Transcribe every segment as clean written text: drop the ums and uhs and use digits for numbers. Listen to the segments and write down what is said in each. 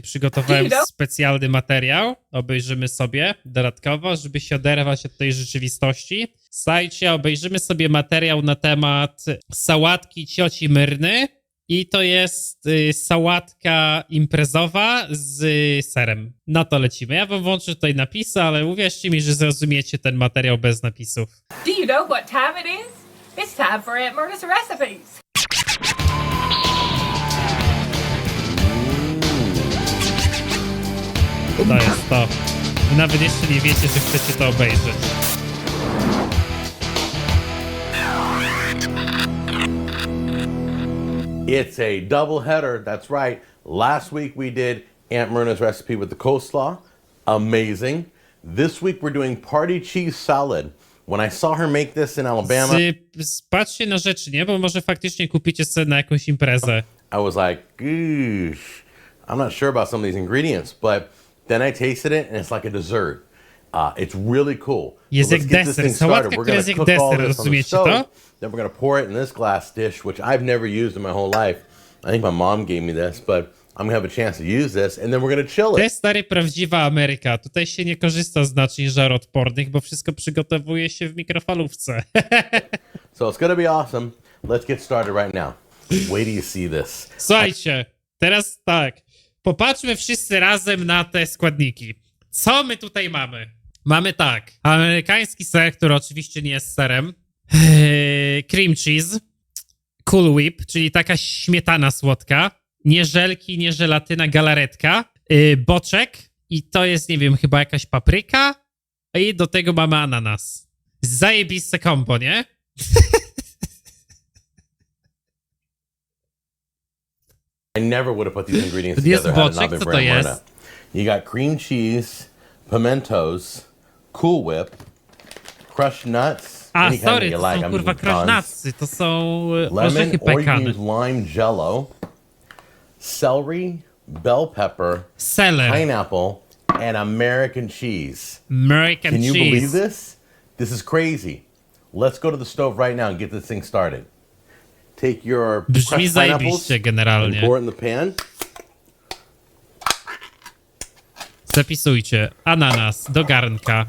przygotowałem specjalny materiał. Obejrzymy sobie dodatkowo, żeby się oderwać od tej rzeczywistości. Słuchajcie, obejrzymy sobie materiał na temat sałatki cioci Myrny. I to jest sałatka imprezowa z serem. Na to lecimy. Ja wam włączę tutaj napisy, ale uwierzcie mi, że zrozumiecie ten materiał bez napisów. Do you know what time it is? It's time for Aunt Myrna's recipes. To jest to. Wy nawet jeszcze nie wiecie, że chcecie to obejrzeć. It's a double header, that's right. Last week we did Aunt Myrna's recipe with the coleslaw. Amazing. This week we're doing party cheese salad. When I saw her make this in Alabama, Patrzcie na rzeczy, nie? Bo może faktycznie kupicie sobie na jakąś imprezę. I was like, gosh, I'm not sure about some of these ingredients, but then I tasted it and it's like a dessert. It's really cool. Jest jak deser. Sałatka, która jest jak deser, rozumiecie to? Then we're gonna pour it in this glass dish, which I've never used in my whole life. I think my mom gave me this, but I'm gonna have a chance to use this, and then we're gonna chill it. To jest stary prawdziwa Ameryka. Tutaj się nie korzysta z naczyń żaroodpornych, bo wszystko przygotowuje się w mikrofalówce. So it's gonna be awesome. Let's get started right now. Wait till you see this. Słuchajcie, teraz tak. Popatrzmy wszyscy razem na te składniki. Co my tutaj mamy? Mamy tak. Amerykański ser, który oczywiście nie jest serem. Cream cheese. Cool Whip, czyli taka śmietana słodka. Nie żelki, nie żelatyna, galaretka. Boczek. I to jest, nie wiem, chyba jakaś papryka. I do tego mamy ananas. Zajebiste kombo, nie? I never would have put these ingredients Jest together had it not boczek, been co for to Aunt jest? Myrna. You got cream cheese, pimentos, Cool Whip, crushed nuts. A, any kind sorry, that to you like. są I'm kurwa using tons. krasnaccy, to są Lemon, orzechy or you can pekane. use lime jello, celery, bell pepper, Seller, pineapple, and American cheese. American Can you cheese. believe this? This is crazy. Let's go to the stove right now and get this thing started. Take your Brzmi crushed pineapples zajebiście and generalnie. pour it in the pan. Zapisujcie. Ananas do garnka.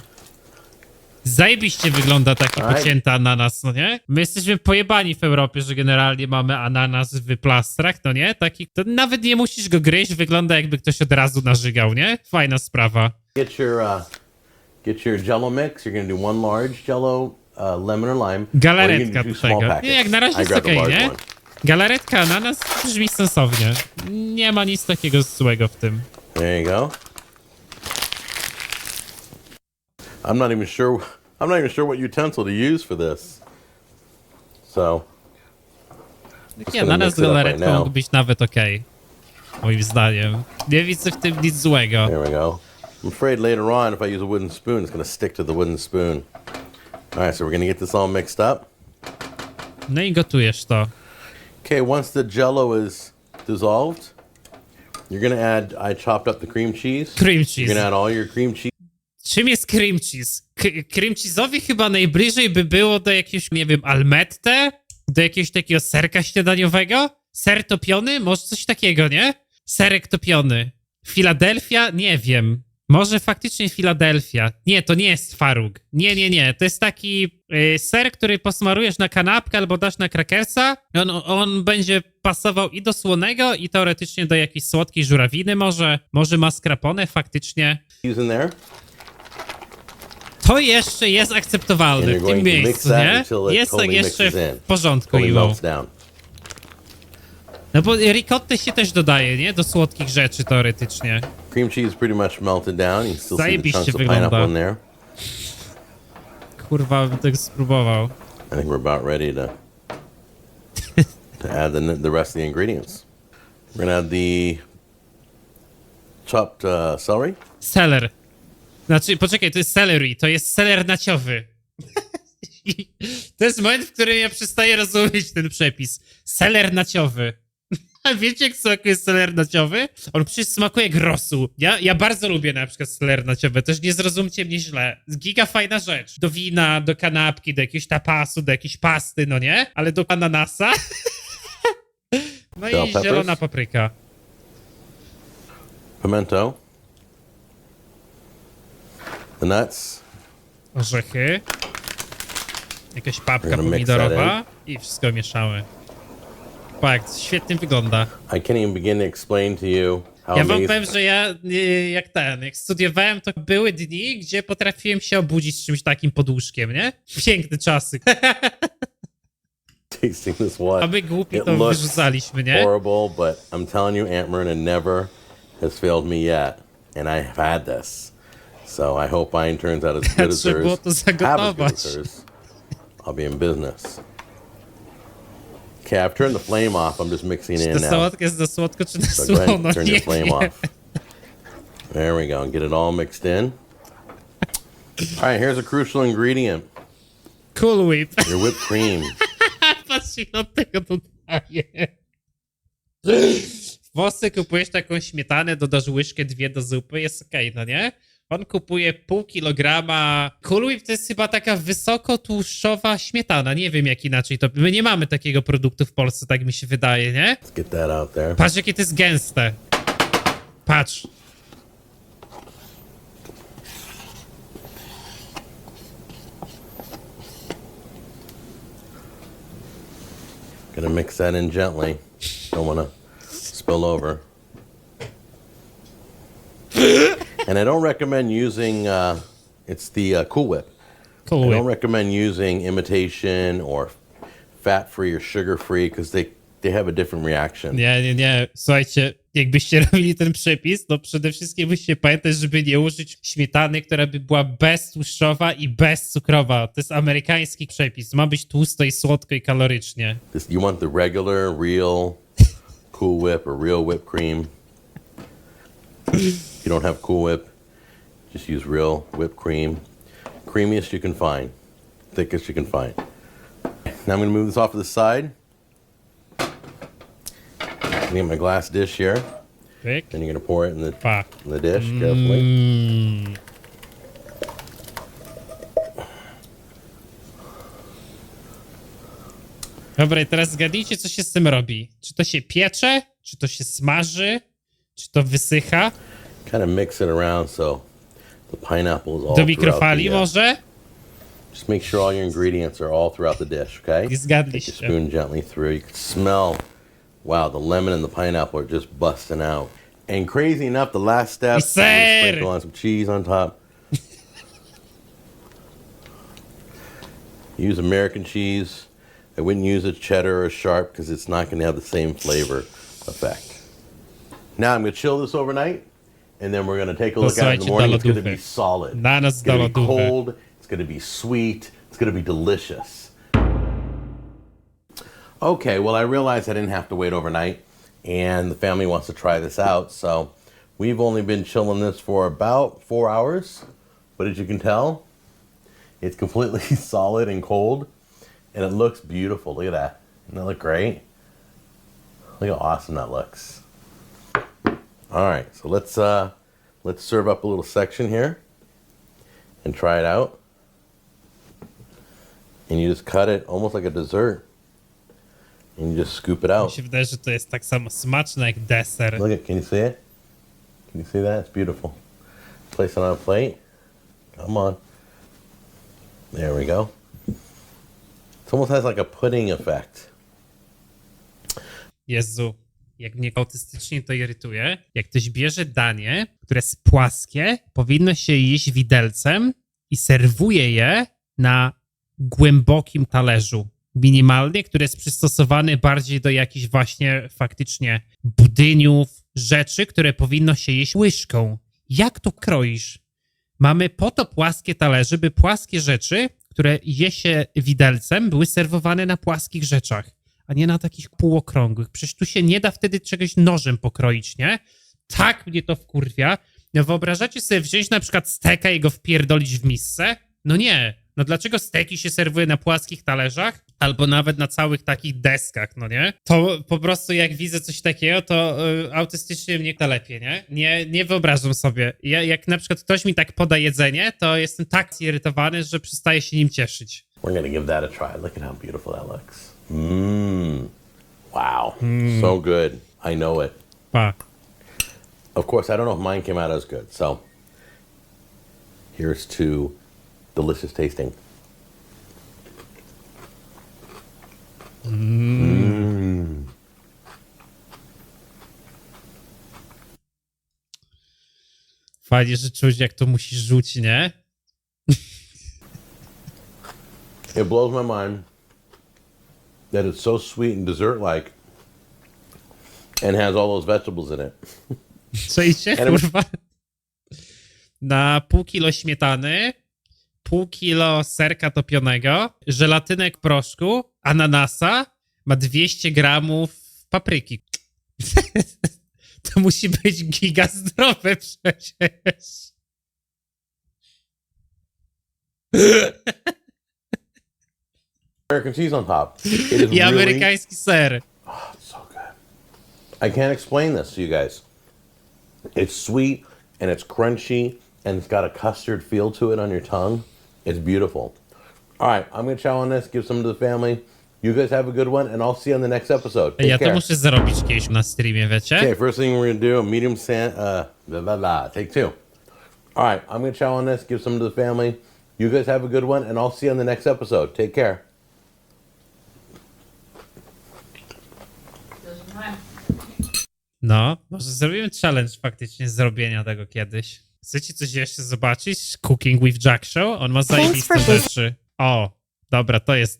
Zajebiście wygląda taki pocięty ananas, no nie? My jesteśmy pojebani w Europie, że generalnie mamy ananas w plastrach, no nie? Taki, to nawet nie musisz go gryźć, wygląda jakby ktoś od razu nażygał, nie? Fajna sprawa. Get your jello mix. You're gonna do one large jello, lemon or lime. Galaretka or you can do do two small tego. packets. Nie, jak na razie I jest grabbed the okej, large nie? one. Galaretka, ananas brzmi sensownie. Nie ma nic takiego złego w tym. There you go. I'm not even sure what utensil to use for this. So. Taki ananas z galaretką mógł być nawet okej. Moim zdaniem. Nie widzę w tym nic złego. There we go. I'm afraid later on, if I use a wooden spoon, it's going to stick to the wooden spoon. All right, so we're going to get this all mixed up. No i gotujesz to. Okay, once the jello is dissolved, you're going to add, I chopped up the cream cheese. Cream You're cheese. going to add all your cream cheese. Czym jest cream cheese? Cream cheese'owi chyba najbliżej by było do jakiegoś, nie wiem, almette? Do jakiegoś takiego serka śniadaniowego? Ser topiony? Może coś takiego, nie? Serek topiony. Filadelfia? Nie wiem. Może faktycznie Filadelfia. Nie, to nie jest twaróg. Nie. To jest taki ser, który posmarujesz na kanapkę albo dasz na krakersa. On będzie pasował i do słonego, i teoretycznie do jakiejś słodkiej żurawiny może. Może mascarpone faktycznie. In there. To jeszcze jest akceptowalne w tym miejscu, nie? Jest tak jeszcze w porządku, Iwo. No bo ricottę się też dodaje, nie? Do słodkich rzeczy teoretycznie. Cream cheese pretty much melted down. You still see the Zajebiście chunks of wygląda. pineapple in there. Kurwa, bym tego spróbował. I think we're about ready to add the rest of the ingredients. We're gonna add the chopped celery. Seller. Znaczy, poczekaj, to jest celery, to jest seler naciowy. To jest moment, w którym ja przestaję rozumieć ten przepis. Seler naciowy. A wiecie, jak smakuje seler naciowy? On przecież smakuje jak rosół. Ja bardzo lubię na przykład seler naciowy, też nie zrozumcie mnie źle. Giga fajna rzecz. Do wina, do kanapki, do jakiegoś tapasu, do jakiejś pasty, no nie? Ale do ananasa? No i zielona papryka. pimento, the nuts. Orzechy. Jakaś papka We're gonna mix pomidorowa i wszystko mieszamy. Pa, jak świetnie wygląda. I can't even begin to explain to you how Ja wam amazing. powiem, że ja jak studiowałem, to były dni, gdzie potrafiłem się obudzić z czymś takim pod łóżkiem, nie? Piękne czasy. Tasting this one. A my głupi It to looks wyrzucaliśmy, nie? horrible, but I'm telling you, Aunt Myrna never has failed me yet, and I have had this. So I hope mine turns out as good as Trzeba było hers. to Have as good as zagotować. hers. I'll be in business. Okay, I've turned the flame off. I'm just mixing Czy in to now. sałatkę jest za słodko, czy na So go ahead słono? and turn Nie your flame wiem. off. There we go. Get it all mixed in. All right, here's a crucial ingredient. Cool Whip. Your whipped cream. Patrz, ile od tego dodaje. W Polsce kupujesz taką śmietanę, dodasz łyżkę, 2 do zupy, jest okej, no nie? On kupuje pół kilograma. Cool Whip to jest chyba taka wysokotłuszczowa śmietana. Nie wiem jak inaczej to. My nie mamy takiego produktu w Polsce, tak mi się wydaje, nie? Let's get that out there. Patrz, jakie to jest gęste. Patrz. Gonna mix that in gently. Don't want to spill over. And I don't recommend using, it's the Cool Whip. Cool I don't Whip. recommend using imitation or fat-free or sugar-free because they have a different reaction. Nie. Słuchajcie, jakbyście robili ten przepis, to przede wszystkim musicie pamiętać, żeby nie użyć śmietany, która by była beztłuszczowa i bezcukrowa. To jest amerykański przepis. Ma być tłusto i słodko i kalorycznie. You want the regular, real Cool Whip or real whipped cream. If you don't have Cool Whip, just use real whipped cream. Creamiest you can find, thickest you can find. Now I'm going to move this off to the side. I'm get my glass dish here. Pyk. Then you're going to pour it in Pa. the dish carefully. Dobra, i teraz zgadnijcie, co się z tym robi. Czy to się piecze, czy to się smaży, czy to wysycha? Kind of mix it around so the pineapple is all Do throughout mikrofali the, może? Just make sure all your ingredients are all throughout the dish, okay? I Take zgadliście. your spoon gently through. You can smell, wow, the lemon and the pineapple are just busting out. And crazy enough, the last step, Yes, sir. sprinkle on some cheese on top. Use American cheese. I wouldn't use a cheddar or a sharp because it's not going to have the same flavor effect. Now I'm going to chill this overnight, and then we're going to take a look at it in the Posłuchajcie morning. do It's going to be lodówki. solid. Na noc It's do going to be lodówki. cold. It's going to be sweet. It's going to be delicious. Okay, well, I realized I didn't have to wait overnight, and the family wants to try this out. So we've only been chilling this for about 4 hours. But as you can tell, it's completely solid and cold, and it looks beautiful. Look at that. Doesn't that look great? Look how awesome that looks. All right, so let's serve up a little section here and try it out. And you just cut it almost like a dessert. And you just scoop it Mi out. się wydaje, że to jest tak samo smaczne jak deser. Look at, can you see it? Can you see that? It's beautiful. Place it on a plate. Come on. There we go. It almost has like a pudding effect. Jezu, jak mnie autystycznie to irytuje. Jak ktoś bierze danie, które jest płaskie, powinno się jeść widelcem i serwuje je na głębokim talerzu. Minimalnie, który jest przystosowany bardziej do jakichś właśnie faktycznie budyniów, rzeczy, które powinno się jeść łyżką. Jak to kroisz? Mamy po to płaskie talerze, by płaskie rzeczy, które je się widelcem, były serwowane na płaskich rzeczach, a nie na takich półokrągłych. Przecież tu się nie da wtedy czegoś nożem pokroić, nie? Tak mnie to wkurwia. No wyobrażacie sobie wziąć na przykład steka i go wpierdolić w misce? No nie. No dlaczego steki się serwuje na płaskich talerzach? Albo nawet na całych takich deskach, no nie? To po prostu jak widzę coś takiego, to autystycznie mnie to lepiej, nie? Nie wyobrażam sobie. Jak na przykład ktoś mi tak poda jedzenie, to jestem tak zirytowany, że przestaję się nim cieszyć. We're gonna give that a try. Look at how beautiful that looks. Wow. So good. I know it. Pa. Of course, I don't know if mine came out as good. So here's to delicious tasting. Fajnie, że czuć, jak to musisz rzucić, nie? It blows my mind that it's so sweet and dessert-like and has all those vegetables in it. Czujcie, kurwa? Na pół kilo śmietany, pół kilo serka topionego, żelatynek proszku, ananasa, ma 200 gramów papryki. To musi być giga zdrowe przecież. American cheese on top. It is I really amerykański ser. so good. I can't explain this to you guys. It's sweet and it's crunchy and it's got a custard feel to it on your tongue. It's beautiful. All right, I'm going to chow on this, give some to the family. You guys have a good one, and I'll see you on the next episode. Take Ja to care. muszę zrobić kiedyś na streamie, wiecie? Okay, first thing we're going to do, a medium take two. All right, I'm going to chow on this, give some to the family. You guys have a good one, and I'll see you on the next episode. Take care. No, może zrobimy challenge faktycznie zrobienia tego kiedyś. Chcecie coś jeszcze zobaczyć? Cooking with Jack Show? On ma zajebiste rzeczy. O, dobra, to jest,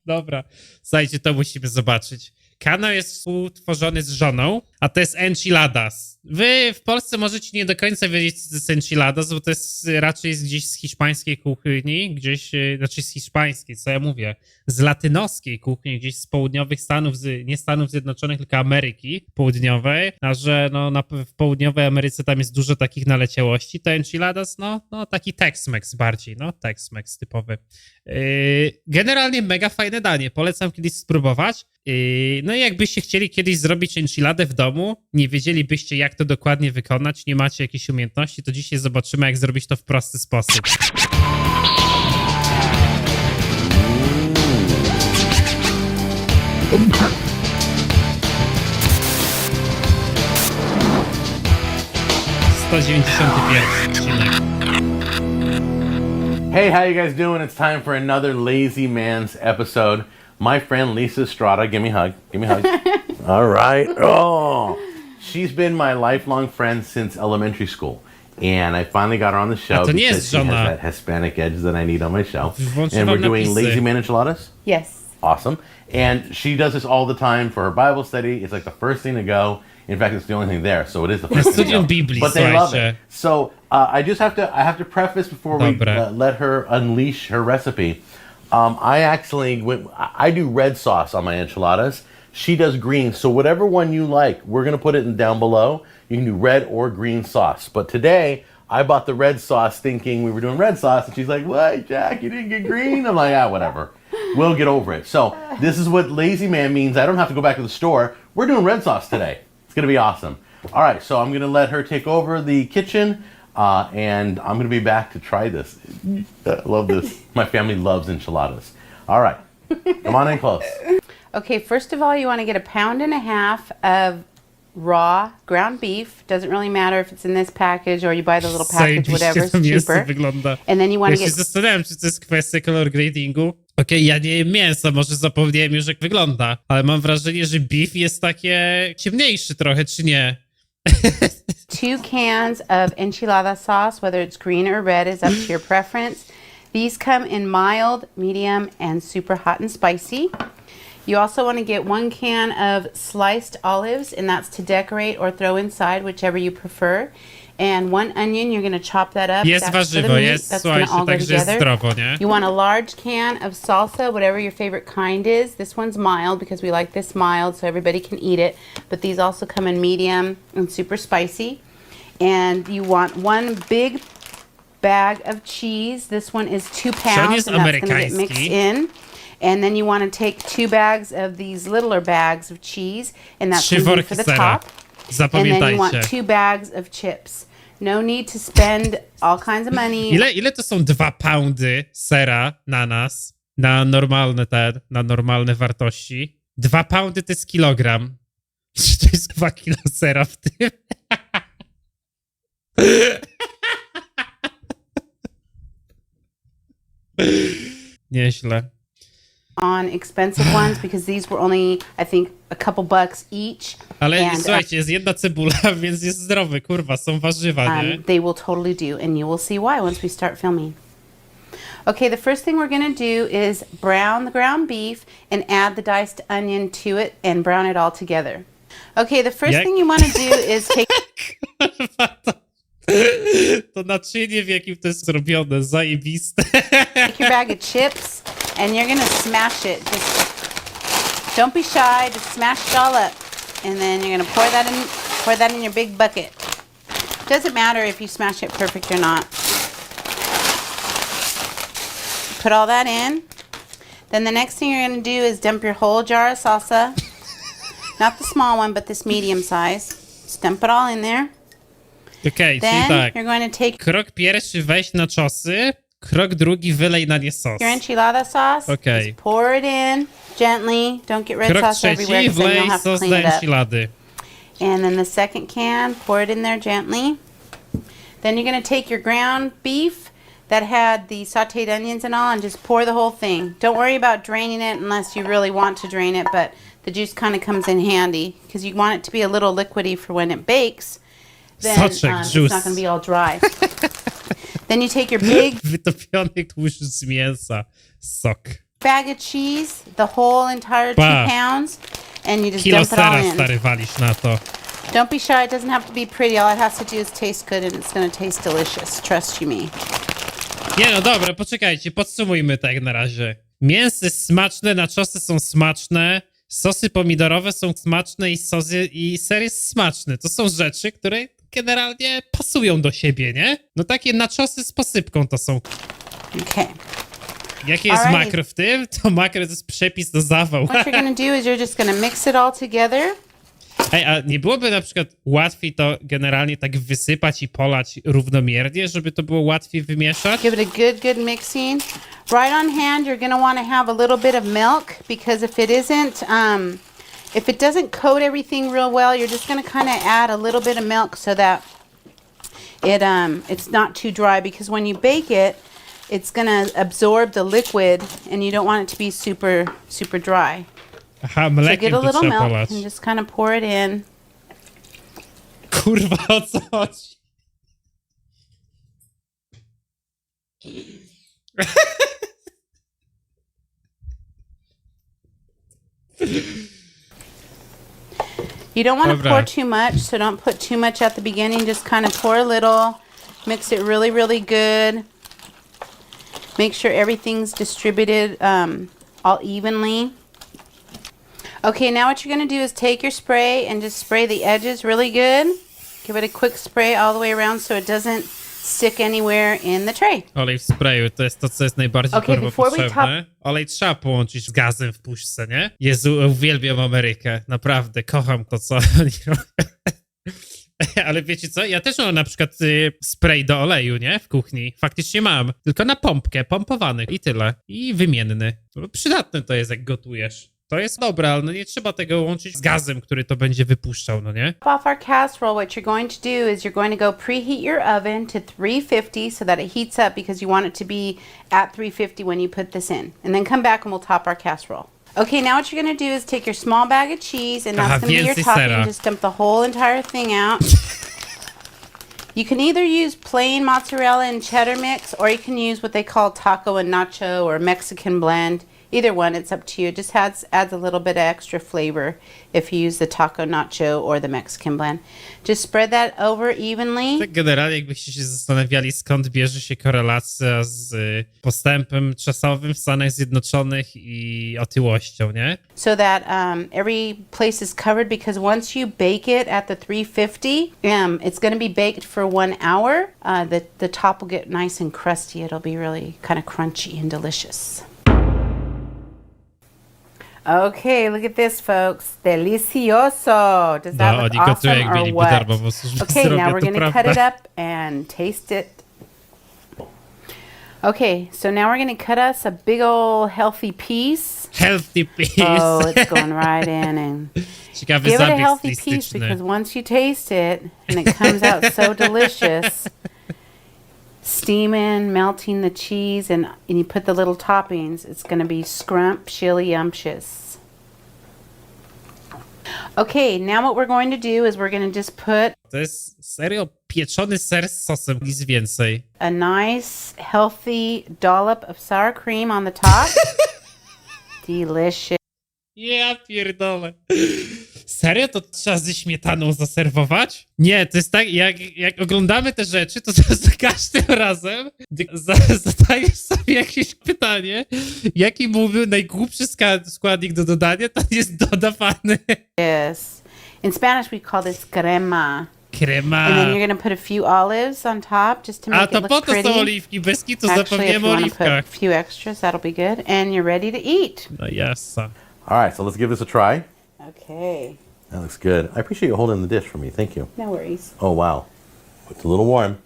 dobra. Słuchajcie, to musimy zobaczyć. Kanał jest współtworzony z żoną, a to jest enchiladas. Wy w Polsce możecie nie do końca wiedzieć, co to jest enchiladas, bo to jest raczej gdzieś z hiszpańskiej kuchni, gdzieś, znaczy z hiszpańskiej, co ja mówię, z latynoskiej kuchni, gdzieś z południowych Stanów, nie Stanów Zjednoczonych, tylko Ameryki Południowej, a że no, w południowej Ameryce tam jest dużo takich naleciałości, to enchiladas, no taki Tex-Mex bardziej, no Tex-Mex typowy. Generalnie mega fajne danie, polecam kiedyś spróbować. No i jakbyście chcieli kiedyś zrobić enchiladę w domu, nie wiedzielibyście jak to dokładnie wykonać, nie macie jakiejś umiejętności, to dzisiaj zobaczymy jak zrobić to w prosty sposób. Odcinek. Hey, how you guys doing? It's time for another Lazy Man's episode. My friend Lisa Estrada, give me a hug. Give me a hug. All right. Oh, she's been my lifelong friend since elementary school. And I finally got her on the show because she has that Hispanic edge that I need on my show. And we're doing Lazy Man enchiladas? Yes. Awesome. And she does this all the time for her Bible study. It's like the first thing to go. In fact, it's the only thing there, so it is the first thing to go. But they love it. So I have to preface before we let her unleash her recipe. I do red sauce on my enchiladas. She does green. So whatever one you like, we're going to put it down below. You can do red or green sauce. But today, I bought the red sauce thinking we were doing red sauce. And she's like, what, Jack, you didn't get green? I'm like, whatever. We'll get over it. So this is what Lazy Man means. I don't have to go back to the store. We're doing red sauce today. It's going to be awesome. All right, so I'm going to let her take over the kitchen. And I'm going to be back to try this. I love this. My family loves enchiladas. All right. Come on in close. Okay, first of all, you want to get 1.5 pounds of raw ground beef. Doesn't really matter if it's in this package or you buy the little package, whatever, it's cheaper. Wygląda. And then you want to Ja się zastanawiam, czy to jest kwestia color gradingu. Okej, ja nie jem mięsa, może zapomniałem już jak wygląda, ale mam wrażenie, że beef jest takie ciemniejszy trochę, czy nie? 2 cans of enchilada sauce, whether it's green or red is up to your preference. These come in mild, medium, and super hot and spicy. You also want to get 1 can of sliced olives, and that's to decorate or throw inside, whichever you prefer. And 1 onion, you're going to chop that up. Jest warzywo, jest, słuchajcie, także jest zdrowo, nie? You want a large can of salsa, whatever your favorite kind is. This one's mild because we like this mild so everybody can eat it. But these also come in medium and super spicy. And you want 1 big bag of cheese. This one is 2 pounds, and that's going to get mixed in. And then you want to take 2 bags of these littler bags of cheese, and that's going to be for the top. And then you want 2 bags of chips. No need to spend all kinds of money. Ile to są 2 poundy sera na nas? Na normalne wartości? 2 poundy to jest kilogram. Czy to jest 2 kilo sera w tym? Nieźle. On expensive ones because these were only, I think, a couple bucks each. Ale And, słuchajcie, jest jedna cebula, więc jest zdrowy, kurwa, są warzywa, nie? they will totally do, and you will see why once we start filming. Okay, the first thing we're gonna do is brown the ground beef and add the diced onion to it and brown it all together. Okay, the first thing you wanna do is take Kurwa, to naczynie, w jakim to jest zrobione, zajebiste. your bag of chips and you're gonna smash it. Just don't be shy, just smash it all up. And then you're gonna pour that in your big bucket. Doesn't matter if you smash it perfect or not. Put all that in. Then the next thing you're going to do is dump your whole jar of salsa. Not the small one, but this medium size. Just dump it all in there. Okej, czyli Then tak. you're going to take Krok pierwszy, weź na czosy. Krok drugi, wylej na nie sos. your enchilada sauce. Okay. Just pour it in gently. Don't get red Krok sauce everywhere trzeci, because then wlej you'll have to sos clean do it up. enchilady. And then the second can, pour it in there gently. Then you're going to take your ground beef that had the sauteed onions and all and just pour the whole thing. Don't worry about draining it unless you really want to drain it, but the juice kind of comes in handy because you want it to be a little liquidy for when it bakes. Then Soczek, it's juice. not going to be all dry. Then you take your big Wytopiony tłuszcz z mięsa. Sok. bag of cheese, the whole entire 2 Pa. pounds, and you just Kilo dump it all sera, in. stary, walisz na to. Don't be shy. It doesn't have to be pretty. All it has to do is taste good, and it's going to taste delicious. Trust you me. Nie no, dobra, poczekajcie, podsumujmy tak na razie. Mięso jest smaczne, naczosy są smaczne, sosy pomidorowe są smaczne i ser jest smaczny. To są rzeczy, które generalnie pasują do siebie, nie? No takie naczosy z posypką to są. Okay. Jakie jest Alright. makro w tym? To makro to jest przepis do zawał. What you're going to do is you're just going to mix it all together. Ej, a nie byłoby na przykład łatwiej to generalnie tak wysypać i polać równomiernie, żeby to było łatwiej wymieszać? Give it a good mixing. Right on hand, you're going to want to have a little bit of milk because if it isn't, if it doesn't coat everything real well, you're just going to kind of add a little bit of milk so that it's not too dry because when you bake it, it's going to absorb the liquid and you don't want it to be super, super dry. Aha, So mlekiem get a to little trzeba milk polać. and just kind of pour it in. Kurwa, o co chodzi? You don't want to Dobra. pour too much, so don't put too much at the beginning. Just kind of pour a little. Mix it really, really good. Make sure everything's distributed all evenly. Okay, now what you're going to do is take your spray and just spray the edges really good. Give it a quick spray all the way around so it doesn't stick anywhere in the tray. Olej w sprayu, to jest to, co jest najbardziej Okay, kurwa before we potrzebne. Olej trzeba połączyć z gazem w puszce, nie? Jezu, uwielbiam Amerykę. Naprawdę, kocham to, co oni robią. Ale wiecie co? Ja też mam na przykład spray do oleju, nie? W kuchni. Faktycznie mam. Tylko na pompkę, pompowany i tyle. I wymienny. Przydatne to jest, jak gotujesz. To jest dobre, ale no nie trzeba tego łączyć z gazem, który to będzie wypuszczał, no nie? Off our casserole, what you're going to do is you're going to go preheat your oven to 350 so that it heats up because you want it to be at 350 when you put this in. And then come back and we'll top our casserole. Okay, now what you're going to do is take your small bag of cheese and that's Aha, going to be your więcej topping. sera. Just dump the whole entire thing out. You can either use plain mozzarella and cheddar mix or you can use what they call taco and nacho or Mexican blend. Either one, it's up to you. It just adds a little bit of extra flavor if you use the taco nacho or the Mexican blend. Just spread that over evenly. Tak generalnie jakbyście się zastanawiali, skąd bierze się korelacja z postępem czasowym w Stanach Zjednoczonych i otyłością, nie? So that every place is covered because once you bake it at the 350, it's going to be baked for 1 hour. The top will get nice and crusty. It'll be really kind of crunchy and delicious. Okay, look at this, folks. Delicioso. Does that No, look oni gotują awesome jak or mieliby what? darmową służbę Okay, zdrowia, now we're to going to cut it prawda. up and taste it. Okay, so now we're going to cut us a big old healthy piece. Healthy piece. Oh, it's going right in and Ciekawy give it a zabieg healthy piece stylistyczny. because once you taste it and it comes out so delicious, steaming, melting the cheese, and you put the little toppings, it's going to be scrumptious. Okay, now what we're going to do is we're going to just put To jest serio pieczony ser z sosem, nic więcej. a nice, healthy dollop of sour cream on the top. Delicious. Ja pierdolę. Serio? To trzeba ze śmietaną zaserwować? Nie, to jest tak, jak oglądamy te rzeczy, to za każdym razem zadajesz sobie jakieś pytanie, jaki byłby najgłupszy składnik do dodania, to jest dodawany. Yes. In Spanish, we call this crema. Krema. And then you're going to put a few olives on top just to A make to it po look to pretty. są oliwki, bez kitu Actually, if zapomniemy you o want to put a oliwkach. few extras, that'll be good. And you're ready to eat. No jasne. All right, so let's give this a try. Okay. That looks good. I appreciate you holding the dish for me. Thank you. No worries. Oh, wow. It's a little warm.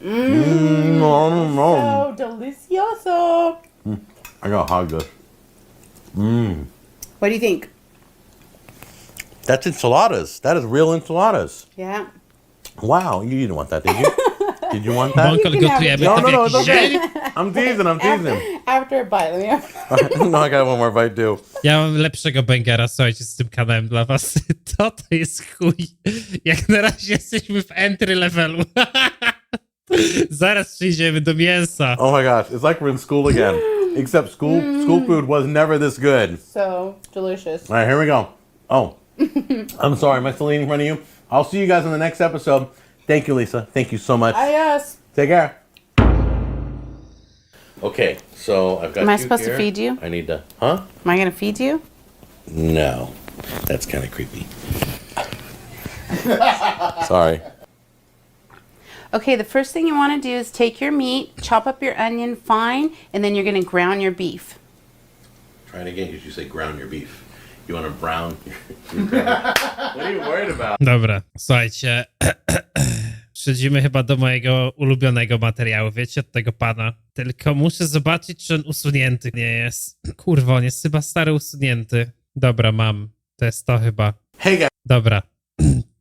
So delicioso. I gotta hog this. What do you think? That's enchiladas. That is real enchiladas. Yeah. Wow, you didn't want that, did you? Did you want that? Bąkol can have it. gotujemy to w No, it's jakiś okay. dzień. I'm teasing, I'm teasing. After a bite, let me No, I got one more bite too. Ja mam lepszego bangera, słuchajcie, z tym kanałem dla was. To jest chuj. Jak na razie jesteśmy w entry levelu. Zaraz przejdziemy do mięsa. Oh my gosh, it's like we're in school again. Except school food was never this good. So delicious. All right, here we go. Oh, I'm sorry. Am I still eating in front of you? I'll see you guys in the next episode. Thank you, Lisa. Thank you so much. Yes. Take care. Okay, so I've got Am I you supposed to here. feed you? I need to, huh? Am I going to feed you? No, that's kind of creepy. Sorry. Okay, the first thing you want to do is take your meat, chop up your onion fine, and then you're going to ground your beef. Try it again because you say ground your beef. You want to brown your What are you worried about? Dobra, słuchajcie. Przechodzimy chyba do mojego ulubionego materiału, wiecie, od tego pana. Tylko muszę zobaczyć, czy on usunięty nie jest. Kurwa, on jest chyba stary usunięty. Dobra, mam. To jest to chyba. Hey guys. Dobra.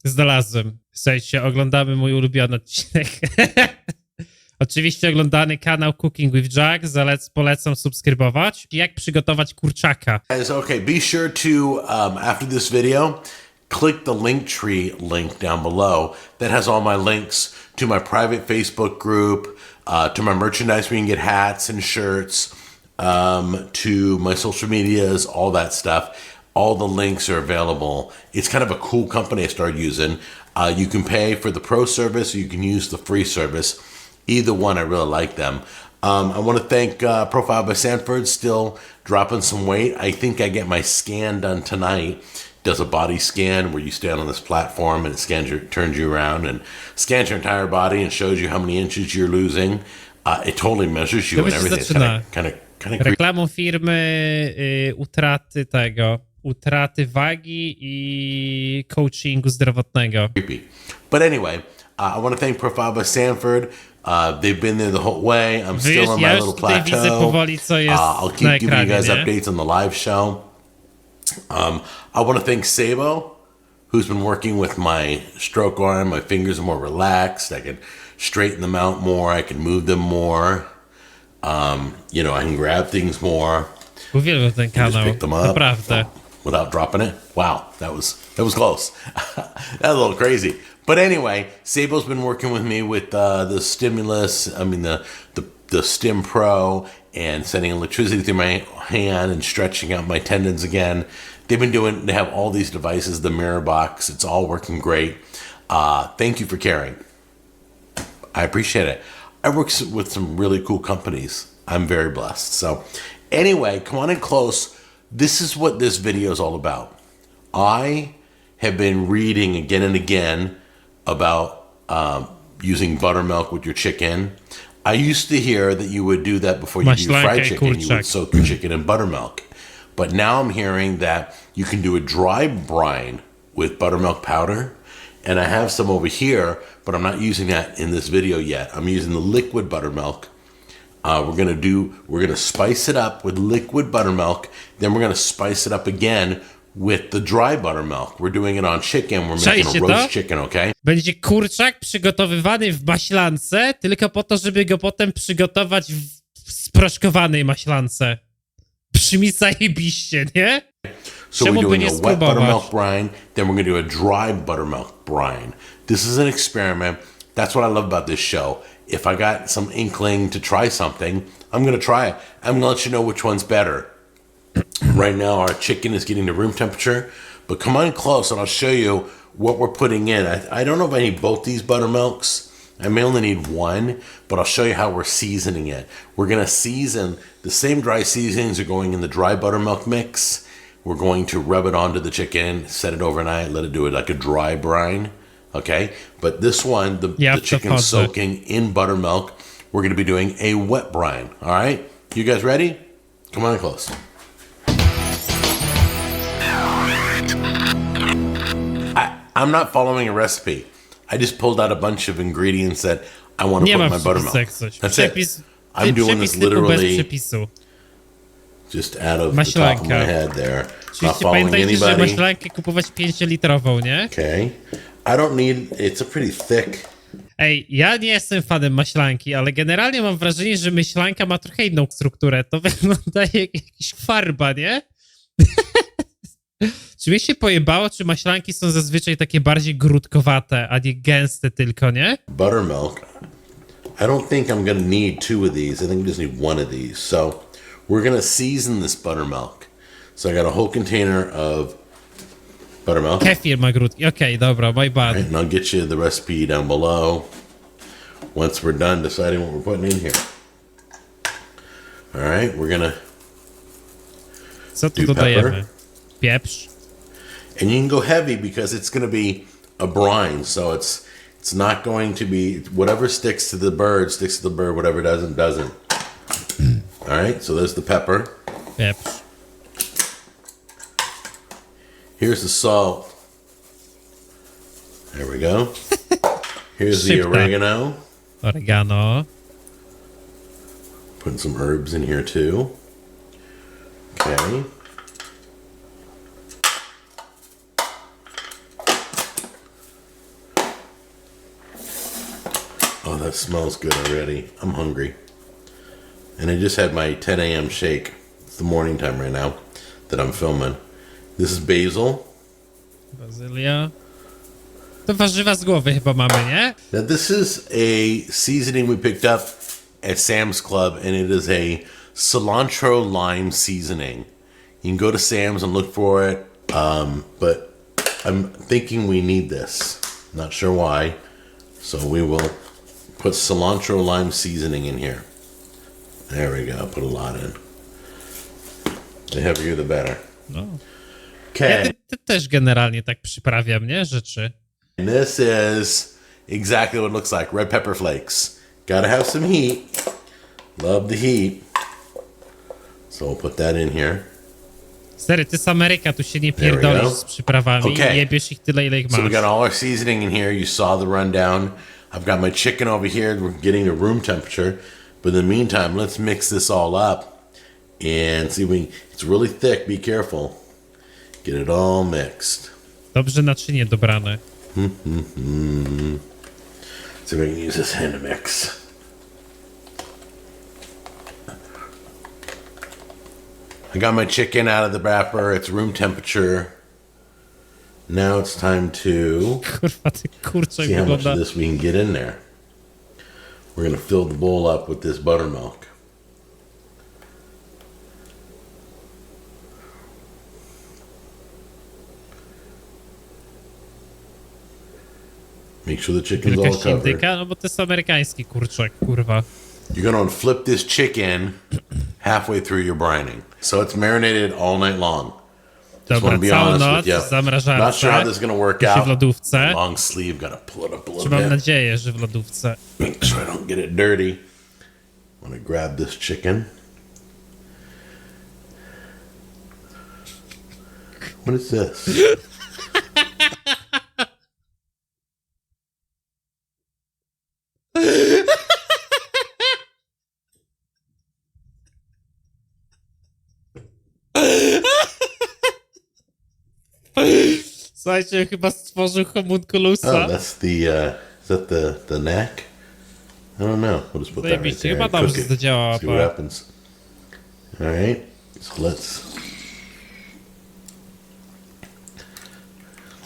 Znalazłem. Słuchajcie, oglądamy mój ulubiony odcinek. Oczywiście oglądany kanał Cooking with Jack. Polecam subskrybować. Jak przygotować kurczaka. Guys, okay, be sure to, after this video, click the Linktree link down below. That has all my links to my private Facebook group, to my merchandise where you can get hats and shirts, to my social medias, all that stuff. All the links are available. It's kind of a cool company I started using. You can pay for the pro service or you can use the free service. Either one, I really like them. I want to thank Profile by Sanford, still dropping some weight. I think I get my scan done tonight. Does a body scan where you stand on this platform and it turns you around and scans your entire body and shows you how many inches you're losing. It totally measures you To and się everything. It's zaczyna. kind of creepy. Reklamą firmy utraty wagi i coachingu zdrowotnego. But anyway, I want to thank Profile by Sanford. They've been there the whole way. I'm still on my Ja little już tutaj widzę plateau. powoli, co jest I'll na keep giving you ekranie, guys nie? updates on the live show. I want to thank Sabo, who's been working with my stroke arm. My fingers are more relaxed. I can straighten them out more. I can move them more. I can grab things more. Uwielbiam ten kanał, pick them up. naprawdę. Without dropping it. Wow, that was close. That was a little crazy. But anyway, Sabo's been working with me with the stimulus. I mean the Stim Pro and sending electricity through my hand and stretching out my tendons again. They have all these devices, the mirror box. It's all working great. Thank you for caring. I appreciate it. I work with some really cool companies. I'm very blessed. So anyway, come on in close. This is what this video is all about. I have been reading again and again about using buttermilk with your chicken. I used to hear that you would do that before you do fried chicken. You would soak your chicken in buttermilk. But now I'm hearing that you can do a dry brine with buttermilk powder. And I have some over here, but I'm not using that in this video yet. I'm using the liquid buttermilk We're gonna spice it up with liquid buttermilk. Then we're gonna spice it up again with the dry buttermilk. We're doing it on chicken. We're making a Czajcie roast to? chicken, okay? Będzie kurczak przygotowywany w maślance, tylko po to, żeby go potem przygotować w sproszkowanej maślance. Brzmi zajebiście, nie? So Czemu we're by doing nie a wet spróbować? buttermilk brine, then we're going to do a dry buttermilk brine. This is an experiment. That's what I love about this show. If I got some inkling to try something, I'm going to try it. I'm going to let you know which one's better. Right now, our chicken is getting to room temperature, but come on close and I'll show you what we're putting in. I don't know if I need both these buttermilks. I may only need one, but I'll show you how we're seasoning it. We're going to season, the same dry seasonings are going in the dry buttermilk mix. We're going to rub it onto the chicken, set it overnight, let it do it like a dry brine, okay? But this one, the chicken soaking in buttermilk, we're going to be doing a wet brine, all right? You guys ready? Come on close. I'm not following a recipe. I just pulled out a bunch of ingredients that I want to put in my buttermilk. That's it. I'm doing this literally just out of the top of my head there. Not following Pamiętajcie, że anybody. maślankę kupować 5-litrową, nie? Okay. I don't need, it's a pretty thick. Ej, ja nie jestem fanem maślanki, ale generalnie mam wrażenie, że maślanka ma trochę inną strukturę. To wygląda jak jakaś farba, nie? Czy mi się pojebało, czy maślanki są zazwyczaj takie bardziej grudkowate, a nie gęste tylko, nie? Buttermilk. I don't think I'm going to need two of these. I think we just need one of these. So we're going to season this buttermilk. So I got a whole container of buttermilk. Kefir ma grudki. Okej, dobra, my bad. And I'll get you the recipe down below once we're done deciding what we're putting in here. All right, we're going to Co tu dodajemy? Pieprz. And you can go heavy because it's going to be a brine. So it's not going to be, whatever sticks to the bird, sticks to the bird. Whatever doesn't, doesn't. All right, so there's the pepper. Pieprz. Here's the salt. There we go. Here's the oregano. Oregano. Putting some herbs in here too. Okay. Oh, that smells good already. I'm hungry. And I just had my 10 a.m. shake. It's the morning time right now that I'm filming. This is basil. Bazylia. To warzywa z głowy chyba mamy, nie? Now this is a seasoning we picked up at Sam's Club, and it is a cilantro lime seasoning. You can go to Sam's and look for it, but I'm thinking we need this. Not sure why. So we will put cilantro lime seasoning in here. There we go. Put a lot in. The heavier, the better. No. Okay. Ja też generalnie tak przyprawiam, nie? Rzeczy. And this is exactly what it looks like. Red pepper flakes. Gotta have some heat. Love the heat. So we'll put that in here. Stary, ty z Ameryka, tu się nie pierdolisz z przyprawami. Okay. Jebiesz ich tyle, ile ich masz. So we got all our seasoning in here. You saw the rundown. I've got my chicken over here. We're getting to room temperature. But in the meantime, let's mix this all up and see if we, it's really thick. Be careful. Get it all mixed. Dobrze naczynie dobrane. So we can use this hand to mix. I got my chicken out of the wrapper. It's room temperature. Now it's time to Kurwa, ty kurczak see how much wygląda. of this we can get in there. We're going to fill the bowl up with this buttermilk. Make sure the chicken's all Jakaś covered. indyka? No bo to jest amerykański kurczak, kurwa. You're going to flip this chicken halfway through your brining. So it's marinated all night long. Just Dobra, want to be całą honest noc with you. w zamrażarce. Not sure how this is going to work się w out. lodówce. Long sleeve, got to pull it up a Czy little mam bit. nadzieję, że w lodówce. Make sure I don't get it dirty. I'm going to grab this chicken. What is this? Słuchajcie, chyba stworzył homunculusa. Oh, that's the, is that the neck? I don't know. We'll just put that right Zajebiście, there chyba and dobrze cook it. zadziałała. See what happens. All right, so let's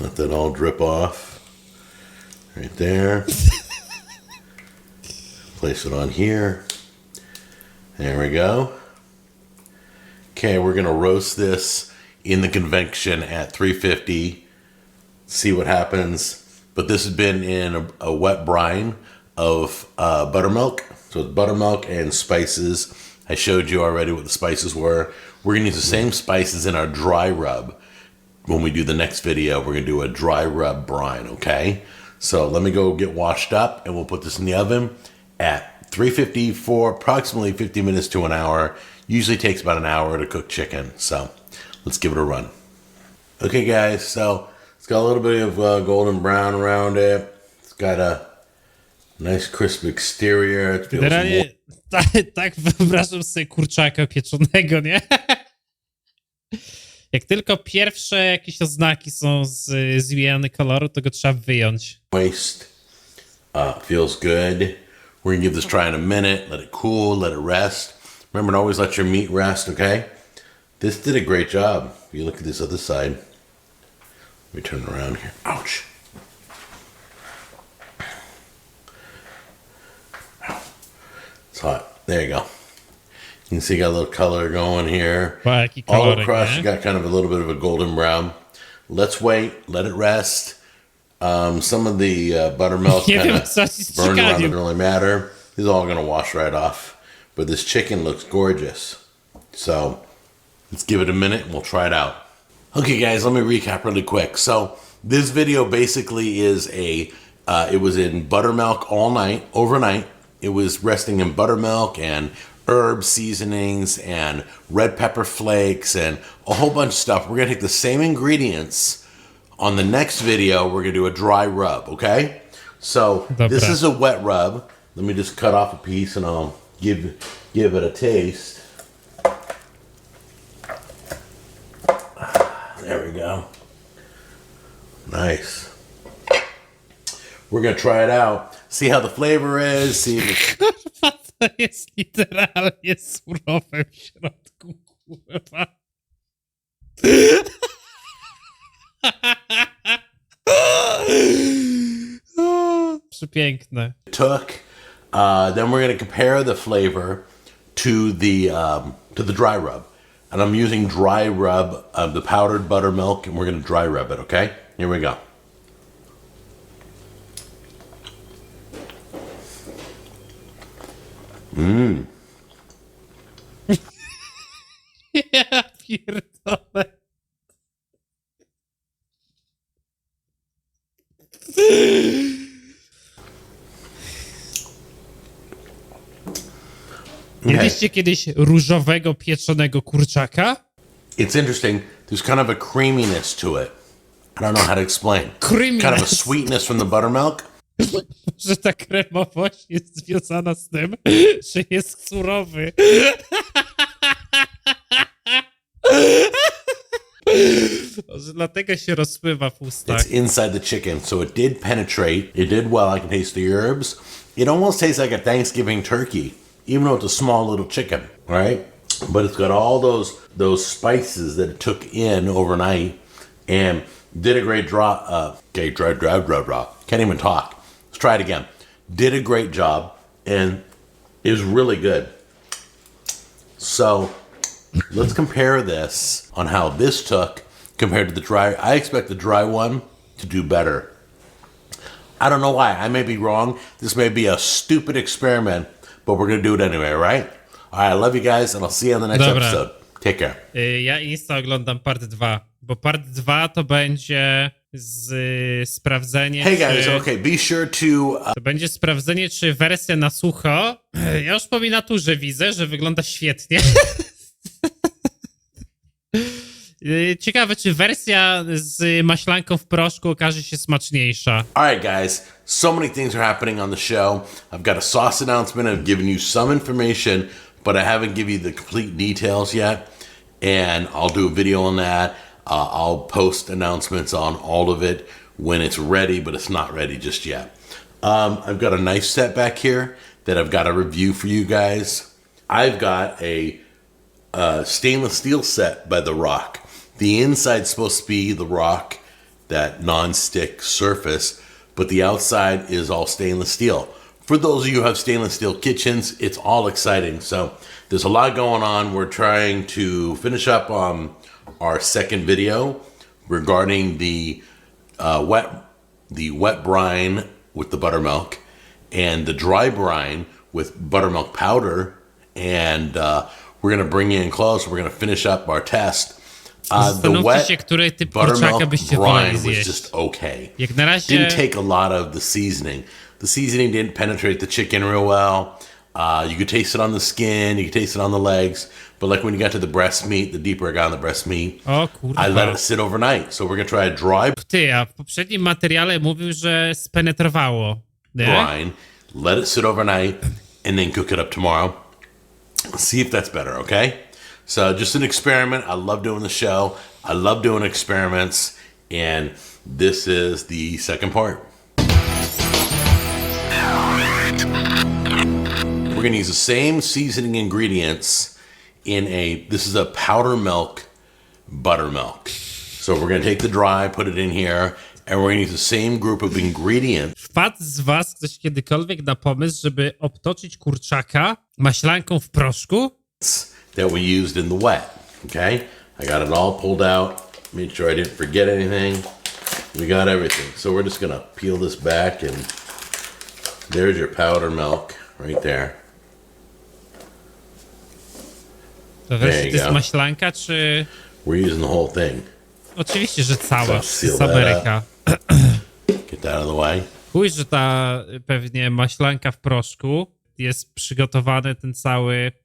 let that all drip off right there. Place it on here. There we go. Okay, we're gonna roast this in the convection at 350. See what happens. But this has been in a wet brine of buttermilk. So it's buttermilk and spices. I showed you already what the spices were. We're gonna use the same spices in our dry rub. When we do the next video, we're gonna do a dry rub brine, okay? So let me go get washed up and we'll put this in the oven at 350 for approximately 50 minutes to an hour. Usually takes about an hour to cook chicken. So let's give it a run. Okay guys, so it's got a little bit of golden brown around it. It's got a nice crisp exterior. It feels Generalnie tak wyobrażam sobie kurczaka pieczonego, nie? Jak tylko pierwsze jakieś oznaki są z zmiany koloru, to go trzeba wyjąć. moist. Feels good. We're gonna give this a try in a minute. Let it cool. Let it rest. Remember to always let your meat rest. Okay. This did a great job. If you look at this other side. Let me turn it around here. Ouch. It's hot. There you go. You can see you got a little color going here. Wow, jaki All kolorek, across, nie? you got kind of a little bit of a golden brown. Let's wait. Let it rest. Some of the buttermilk Nie kind wiem, of co ci z burned around. It ciekaniem. doesn't really matter. This is all going to wash right off. But this chicken looks gorgeous. So let's give it a minute and we'll try it out. Okay, guys, let me recap really quick. So this video basically is it was in buttermilk all night, overnight. It was resting in buttermilk and herb seasonings and red pepper flakes and a whole bunch of stuff. We're going to take the same ingredients. On the next video, we're going to do a dry rub, okay? So this Dobra. is a wet rub. Let me just cut off a piece and I'll give it a taste. There we go. Nice. We're going to try it out. See how the flavor is. See if it's... To jest literalnie surowe w środku, kurwa. Przepiękne. took. Then we're going to compare the flavor to the dry rub. And I'm using dry rub of the powdered buttermilk, and we're going to dry rub it, okay? Here we go. Ja pierdolę. Jedliście kiedyś różowego pieczonego kurczaka? It's interesting. There's kind of a creaminess to it. I don't know how to explain. Creaminess. Kind of a sweetness from the buttermilk. Że ta kremowość jest związana z tym, że jest surowy. Że dlatego się rozpływa w ustach. It's inside the chicken, so it did penetrate. It did well. I can taste the herbs. It almost tastes like a Thanksgiving turkey, even though it's a small little chicken, right? But it's got all those spices that it took in overnight, and did a great can't even talk. Let's try it again. Did a great job, and it was really good. So let's compare this on how this took compared to the dry. I expect the dry one to do better. I don't know why. I may be wrong. This may be a stupid experiment, but we're going to do it anyway, right? All right, I love you guys, and I'll see you on the next Dobra. episode. Take care. Ja Insta oglądam part 2, bo part 2 to będzie sprawdzenie, Hey guys, czy... okay, be sure to To będzie sprawdzenie, czy wersja na sucho... Ja już po miniaturze widzę, że wygląda świetnie. Ciekawe, czy wersja z maślanką w proszku okaże się smaczniejsza. All right, guys. So many things are happening on the show. I've got a sauce announcement. I've given you some information, but I haven't given you the complete details yet. And I'll do a video on that. I'll post announcements on all of it when it's ready, but it's not ready just yet. I've got a knife set back here that I've got a review for you guys. I've got a stainless steel set by The Rock. The inside's supposed to be The Rock, that non-stick surface, but the outside is all stainless steel. For those of you who have stainless steel kitchens, it's all exciting. So there's a lot going on. We're trying to finish up our second video regarding the wet brine with the buttermilk and the dry brine with buttermilk powder. And we're going to bring you in close. We're going to finish up our test. The wet buttermilk brine was just okay. Jak na razie... Didn't take a lot of the seasoning. The seasoning didn't penetrate the chicken real well. You could taste it on the skin. You could taste it on the legs. But like when you got to the breast meat, the deeper I got on the breast meat, O kurwa. I let it sit overnight. So we're going to try a dry Ty, a w poprzednim materiale mówił, że spenetrowało. Nie? brine, let it sit overnight, and then cook it up tomorrow. See if that's better, okay? So just an experiment. I love doing the show. I love doing experiments. And this is the second part. We're going to use the same seasoning ingredients this is a powder milk buttermilk. So we're going to take the dry, put it in here, and we're going to use the same group of ingredients. Wpadł z was ktoś kiedykolwiek na pomysł, żeby obtoczyć kurczaka maślanką w proszku? That we used in the wet, okay? I got it all pulled out, made sure I didn't forget anything. We got everything. So we're just gonna peel this back, and there's your powder milk right there. To wreszcie to jest maślanka, czy... We're using the whole thing. Oczywiście, że cała. To So jest seal that Ameryka. Get that out of the way. Chuj, że ta pewnie maślanka w proszku jest przygotowane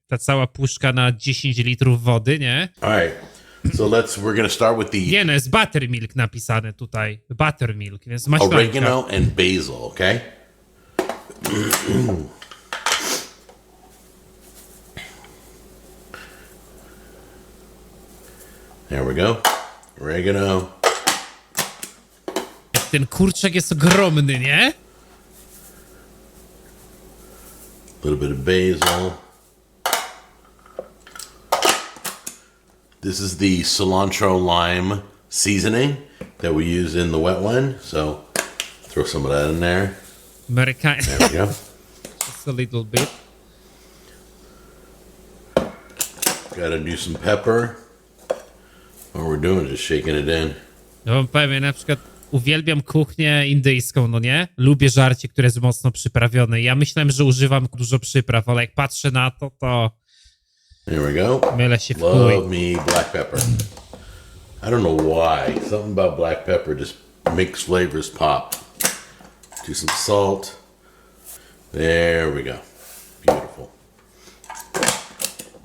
ta cała puszka na 10 litrów wody, nie? All right. So we're gonna start with the Nie, no jest buttermilk napisane tutaj. Buttermilk, więc maślanka. oregano and basil, okay? There we go. Oregano. Ten kurczak jest ogromny, nie? A little bit of basil. This is the cilantro lime seasoning that we use in the wet one. So throw some of that in there. Ameryka... There we go. Just a little bit. Gotta do some pepper. All we're doing is just shaking it in. No wam powiem, ja na przykład uwielbiam kuchnię indyjską, no nie? Lubię żarcie, które jest mocno przyprawione. Ja myślałem, że używam dużo przypraw, ale jak patrzę na to, to... There we go. Mylę się w Love chuj. me black pepper. I don't know why. Something about black pepper just makes flavors pop. Do some salt. There we go. Beautiful.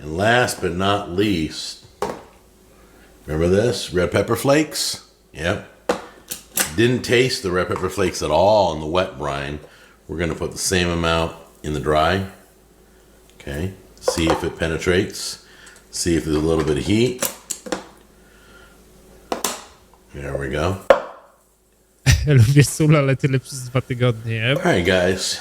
And last but not least, remember this? Red pepper flakes? Yep. Didn't taste the red pepper flakes at all in the wet brine. We're going to put the same amount in the dry. Okay. See if it penetrates. See if there's a little bit of heat. There we go. Lubię sól, ale tyle przez 2 tygodnie. All right, guys.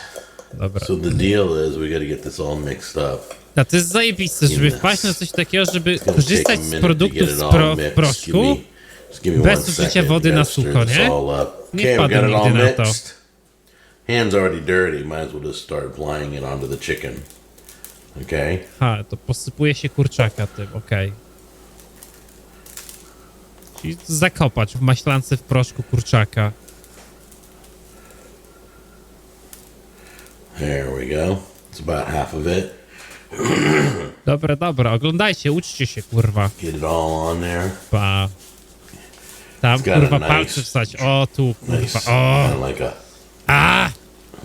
Dobra. So the deal is we got to get this all mixed up. No to jest zajebiste, żeby wpaść na coś takiego, żeby It's gonna korzystać take a z minute produktów to get z it all mixed. proszku Just give me bez one użycia second. wody Gotta na stir sucho, this nie? all up. Nie Okay, we wpadłem got it all nigdy na to. mixed. Hand's already dirty. Might as well just start applying it onto the chicken. Okay. Ha, to posypuje się kurczaka tym, okej. Czyli zakopać w maślance w proszku kurczaka. There we go. It's about half of it. Dobra, oglądajcie, uczcie się, kurwa. Get it all on there. Pa. Tam, It's got kurwa, a nice- palce wstać. O, tu, kurwa, Nice. o. Kind of like a. A!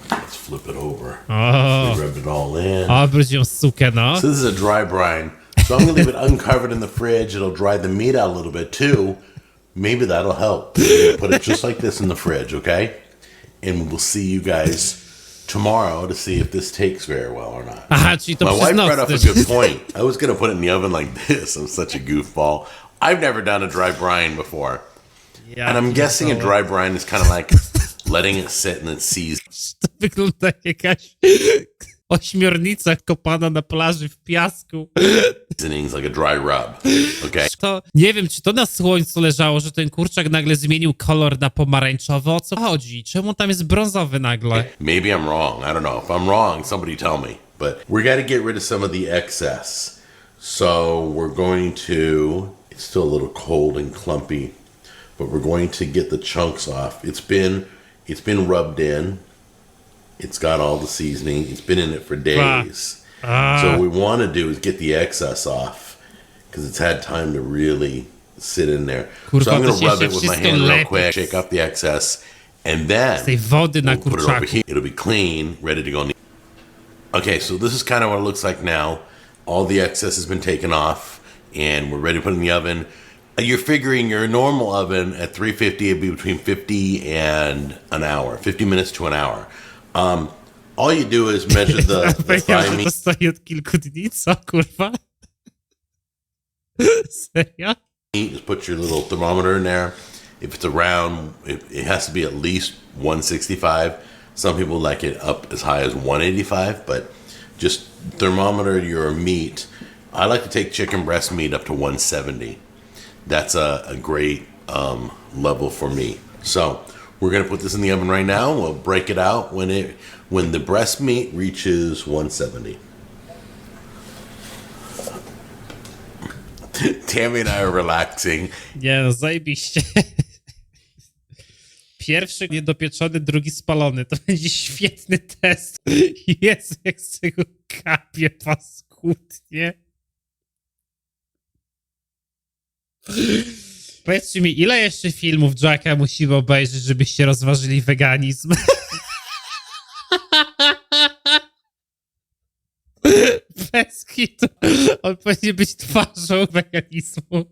Let's flip it over. O! We rubbed it all in. Obróć ją sukę, no. So this is a dry brine. So I'm gonna leave it uncovered in the fridge. It'll dry the meat out a little bit too. Maybe that'll help. We're gonna put it just like this in the fridge, okay? And we'll see you guys tomorrow to see if this takes very well or not. Aha, czyli to My przez wife noc brought up też. a good point. I was gonna put it in the oven like this. I'm such a goofball. I've never done a dry brine before. Ja And I'm guessing a pierdolę. dry brine is kind of like letting it sit and it seasons. To wygląda jak jakaś ośmiornica kopana na plaży w piasku. Seasonings like a dry rub. Okay. To nie wiem, czy to na słońcu leżało, że ten kurczak nagle zmienił kolor na pomarańczowy. O co chodzi? Czemu tam jest brązowy nagle? Maybe I'm wrong. I don't know. If I'm wrong, somebody tell me. But we got to get rid of some of the excess. So we're going to, it's still a little cold and clumpy, but we're going to get the chunks off. It's been rubbed in. It's got all the seasoning. It's been in it for days. So what we want to do is get the excess off because it's had time to really sit in there. Kurwa, so I'm going to to się rub it jeszcze with my wszystko hand real lepiej. quick, shake off the excess, and then Z tej wody na we'll put it over kurczaku. here. It'll be clean, ready to go. Okay, so this is kind of what it looks like now. All the excess has been taken off, and we're ready to put it in the oven. You're figuring your normal oven at 350 it'd be between 50 and an hour, 50 minutes to an hour. All you do is measure the Powiedział, thigh że meat. to stoi od kilku dni, co kurwa? Serio? Just put your little thermometer in there. If it's around, it has to be at least 165. Some people like it up as high as 185, but just thermometer your meat. I like to take chicken breast meat up to 170. That's a great level for me. So we're gonna put this in the oven right now. We'll break it out when the breast meat reaches 170. Tammy and I are relaxing. Nie no, zajebiście. Pierwszy niedopieczony, drugi spalony. To będzie świetny test. Jezu, jak z tego kapie paskudnie. Powiedzcie mi, ile jeszcze filmów Jacka musimy obejrzeć, żebyście rozważyli weganizm? Bez kitu. On powinien być twarzą weganizmu.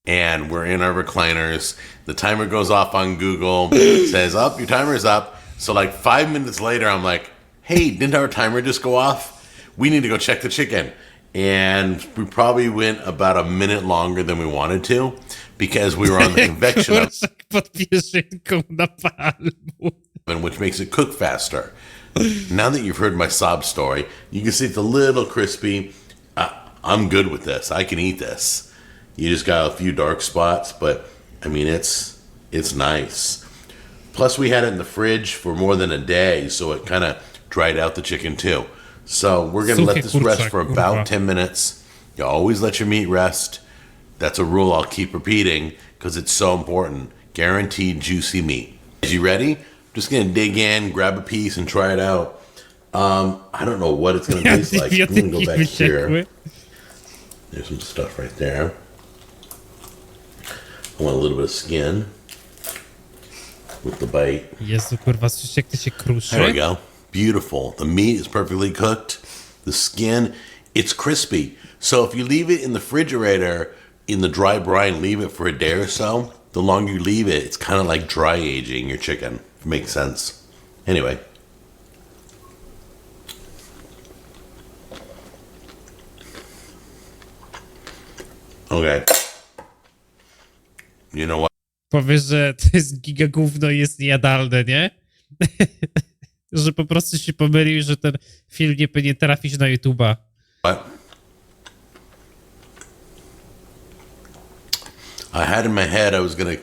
And we're in our recliners. The timer goes off on Google, says, "Up, your timer's up." So like 5 minutes later, I'm like, "Hey, didn't our timer just go off? We need to go check the chicken." And we probably went about a minute longer than we wanted to because we were on the convection oven, Kurczak pod pierzynką na palmu. which makes it cook faster. Now that you've heard my sob story, you can see it's a little crispy. I'm good with this. I can eat this. You just got a few dark spots, but I mean, it's nice. Plus, we had it in the fridge for more than a day, so it kind of dried out the chicken too. So we're going to let this rest for about 10 minutes. You always let your meat rest. That's a rule I'll keep repeating because it's so important. Guaranteed juicy meat. Is you ready? I'm just going to dig in, grab a piece, and try it out. I don't know what it's going to taste like. I'm going to go back here. There's some stuff right there. I want a little bit of skin with the bite. Jezu, kurwa, słyszysz jak to się kruszy? There we go. Beautiful. The meat is perfectly cooked. The skin, it's crispy. So if you leave it in the refrigerator, in the dry brine, leave it for a day or so, the longer you leave it, it's kind of like dry aging your chicken. If it makes sense. Anyway. Okay. You know what? Powiesz, że to jest giga gówno i jest niejadalne, nie? Że po prostu się pomylił, że ten film nie powinien trafić na YouTube'a. I had in my head I was gonna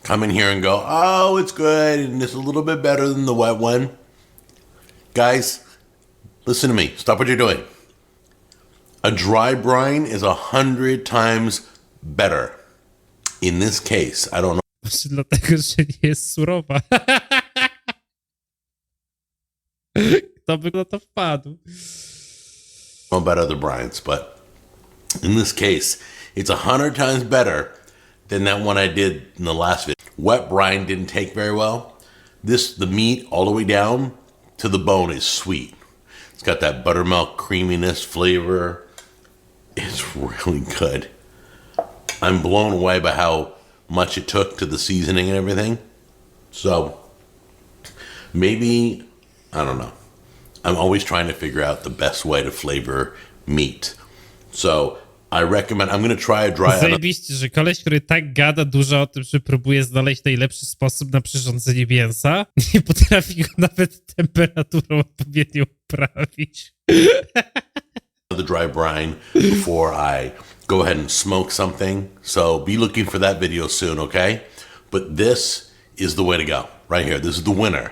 come in here and go, oh, it's good, and it's a little bit better than the wet one. Guys, listen to me. Stop what you're doing. A dry brine is 100 times better. In this case, I don't know Może dlatego, że nie jest surowa. Kto by na to wpadł? about other brines, but in this case, it's 100 times better than that one I did in the last video. Wet brine didn't take very well. The meat all the way down to the bone is sweet. It's got that buttermilk creaminess flavor. It's really good. I'm blown away by how much it took to the seasoning and everything. So maybe, I don't know. I'm always trying to figure out the best way to flavor meat. So I recommend, I'm going to try a dry. Zajebiście, że koleś, który tak gada dużo o tym, że próbuje znaleźć najlepszy sposób na przyrządzenie mięsa, nie potrafi go nawet temperaturą odpowiednio uprawić. The dry brine before I go ahead and smoke something. So be looking for that video soon, okay? But this is the way to go. Right here. This is the winner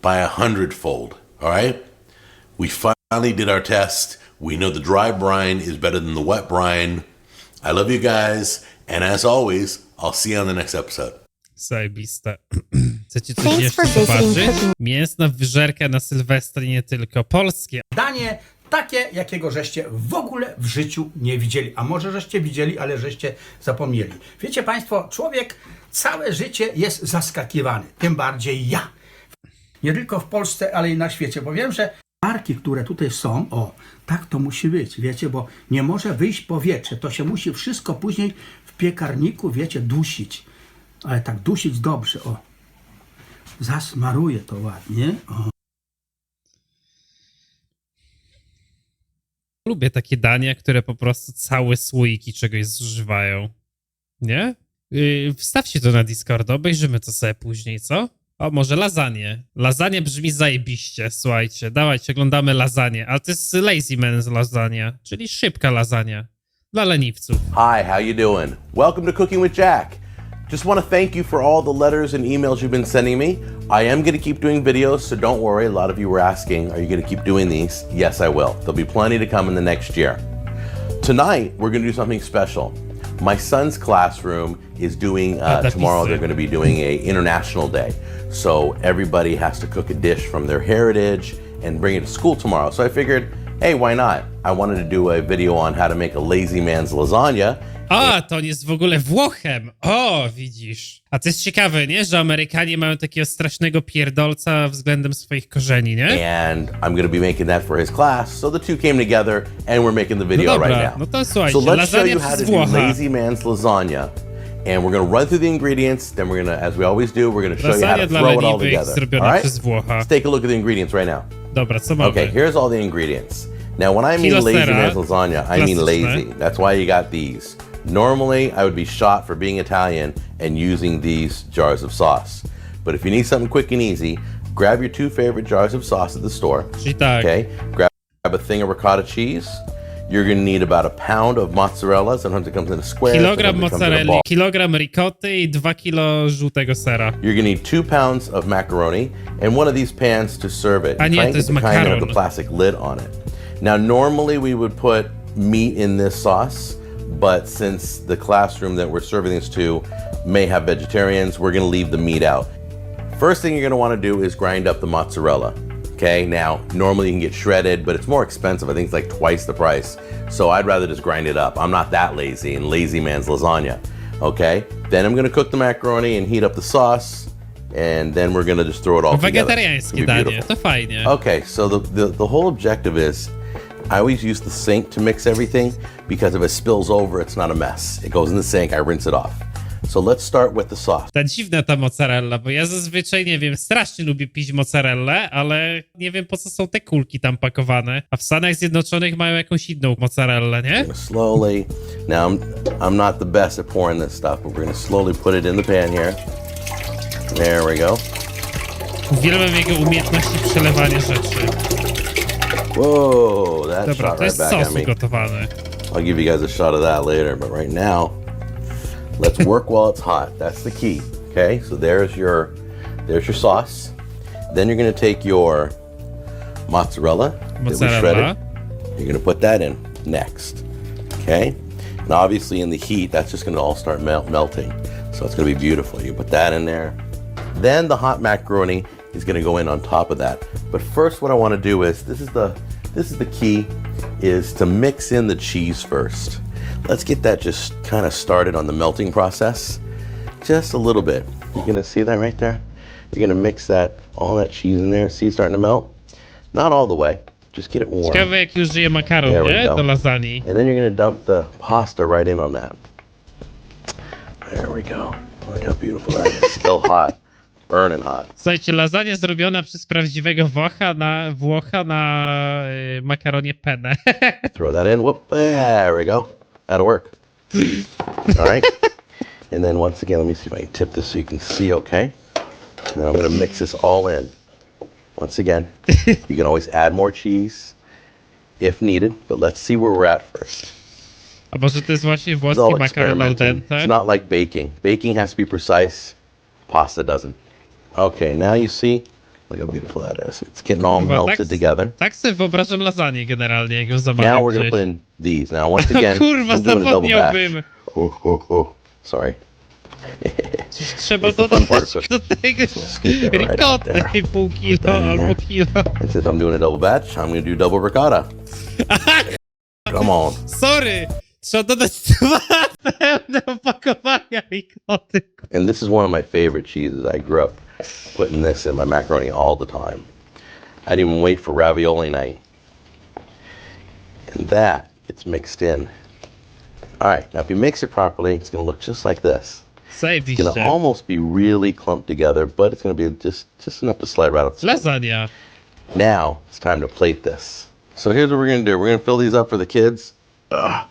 by 100-fold. All right? We finally did our test. We know the dry brine is better than the wet brine. I love you guys. And as always, I'll see you on the next episode. Zajebiste. Chcecie coś jeszcze zobaczyć? Mięsna wyżerka na Sylwestra nie tylko. Polskie. Danie takie, jakiego żeście w ogóle w życiu nie widzieli. A może żeście widzieli, ale żeście zapomnieli. Wiecie Państwo, człowiek całe życie jest zaskakiwany. Tym bardziej ja. Nie tylko w Polsce, ale i na świecie. Bo wiem, że marki, które tutaj są, o, tak to musi być, wiecie, bo nie może wyjść powietrze. To się musi wszystko później w piekarniku, wiecie, dusić. Ale tak dusić dobrze, o. Zasmaruję to ładnie, o. Lubię takie dania, które po prostu całe słoiki czegoś zużywają. Nie? Wstawcie to na Discorda, obejrzymy to sobie później, co? O, może lasagne. Lasagne brzmi zajebiście, słuchajcie. Dawajcie, oglądamy lasagne. Ale to jest lazy man's lasagna, czyli szybka lasagna. Dla leniwców. Hi, how you doing? Welcome to Cooking with Jack. Just want to thank you for all the letters and emails you've been sending me. I am going to keep doing videos, so don't worry. A lot of you were asking, are you going to keep doing these? Yes, I will. There'll be plenty to come in the next year. Tonight, we're going to do something special. My son's classroom is doing, tomorrow they're going to be doing a international day. So everybody has to cook a dish from their heritage and bring it to school tomorrow. So I figured, hey, why not? I wanted to do a video on how to make a lazy man's lasagna. A, to on jest w ogóle Włochem. O, widzisz. A to jest ciekawe, nie? Że Amerykanie mają takiego strasznego pierdolca względem swoich korzeni, nie? And I'm going to be making that for his class. So the two came together and we're making the video No dobra, right now. no to słuchajcie, So let's show you how lasagna to przez do Włocha. lazy man's lasagna. And we're going to run through the ingredients. Then we're going to, as we always do, we're going to show you how Lasagna to dla throw it all leniwych together. zrobiona All right? przez Włocha. Let's take a look at the ingredients right now. Dobra, co mamy? Okay, here's all the ingredients. Now, when I mean Kilo lazy sera, man's lasagna, I mean klasyczne. lazy. That's why you got these. Normally, I would be shot for being Italian and using these jars of sauce. But if you need something quick and easy, grab your 2 favorite jars of sauce at the store. Czyli tak, Okay, grab a thing of ricotta cheese. You're going to need about a pound of mozzarella. Sometimes it comes in a square. kilogram sometimes it comes in a mozzarelli, ball. kilogram ricoty i 2 kilo żółtego sera. You're going to need 2 pounds of macaroni and one of these pans to serve it. A nie, Try and to jest get the kind that have the makaron. plastic lid on it. Now, normally we would put meat in this sauce, but since the classroom that we're serving this to may have vegetarians, we're going to leave the meat out. First thing you're going to want to do is grind up the mozzarella. Okay, now normally you can get shredded, but it's more expensive. I think it's like twice the price. So I'd rather just grind it up. I'm not that lazy and lazy man's lasagna. Okay, then I'm going to cook the macaroni and heat up the sauce, and then we're going to just throw it all together. It's Wegetariańskie gonna be danie, to fajnie. Okay, so the whole objective is I always use the sink to mix everything because if it spills over, it's not a mess. It goes in the sink, I rinse it off. So let's start with the sauce. Ta dziwna ta mozzarella, bo ja zazwyczaj, nie wiem, strasznie lubię pić mozzarellę, ale nie wiem po co są te kulki tam pakowane. A w Stanach Zjednoczonych mają jakąś inną mozzarellę, nie? Slowly, now I'm not the best at pouring this stuff, but we're gonna slowly put it in the pan here. There we go. Uwielbiam jego umiejętności przelewania rzeczy. Whoa, that Dobra, shot to right jest back sos at me. ugotowany. I'll give you guys a shot of that later, but right now, let's work while it's hot. That's the key. Okay, so there's your sauce. Then you're gonna take your mozzarella. that we Mozzarella. shredded. You're gonna put that in next. Okay, and obviously in the heat, that's just gonna all start melting. So it's gonna be beautiful. You put that in there. Then the hot macaroni is gonna go in on top of that. But first, what I want to do is this is the key, is to mix in the cheese first. Let's get that just kind of started on the melting process. Just a little bit. You're gonna see that right there? You're gonna mix all that cheese in there. See it starting to melt? Not all the way. Just get it warm. Ciekawe jak już żyje makaron, There we nie? go. Do lasagne. And then you're gonna dump the pasta right in on that. There we go. Look how beautiful that is. Still hot. Burning hot. Słuchajcie, lasagne zrobiona przez prawdziwego Włocha na makaronie penne. Throw that in. Whoop. There we go. That'll work. All right. And then once again, let me see if I can tip this so you can see, okay? And then I'm going to mix this all in. Once again, you can always add more cheese if needed, but let's see where we're at first. A może to jest właśnie It's włoski all makaron al experimenting. dente? It's not like baking. Baking has to be precise. Pasta doesn't. Okay, now you see, look how beautiful that is. It's getting all Chyba melted together. Tak sobie wyobrażam lasagne generalnie, jak ją Now zamawiam we're going to gdzieś. put in these. Now, once again, Kurwa, I'm doing a double batch. zapomniałbym. Sorry. Trzeba It's the fun part, dodać do tego Scoop it right out there. ricotty pół kilo albo kilo. And since I'm doing a double batch, I'm going to do double ricotta. Come on. Sorry! Trzeba dodać dwa pełne opakowania ricotty. And this is one of my favorite cheeses. I grew up putting this in my macaroni all the time. I didn't even wait for ravioli night. And that gets mixed in. All right, now if you mix it properly, it's going to look just like this. It's going to Zajebiście. almost be really clumped together, but it's going to be just enough to slide right up. Lasagna. Now it's time to plate this. So here's what we're going to do. We're going to fill these up for the kids. Ugh.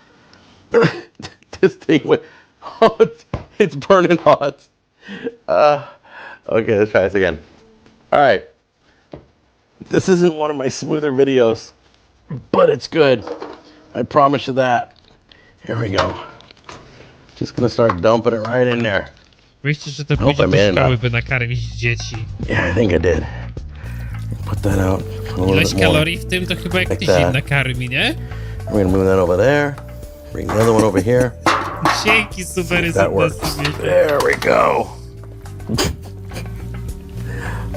This thing went hot. It's burning hot. Okay, let's try this again. All right. This isn't one of my smoother videos, but it's good. I promise you that. Here we go. Just gonna start dumping it right in there. Myślisz, że to Hope pójdzie I do made szkoły, enough. by nakarmić dzieci. Yeah, I think I did. Put that out a little Ileś bit more. kalorii w tym to chyba jak Like tydzień that. nakarmi, nie? We're gonna move that over there. Bring the other one over here. Dzięki, super That works. There we go.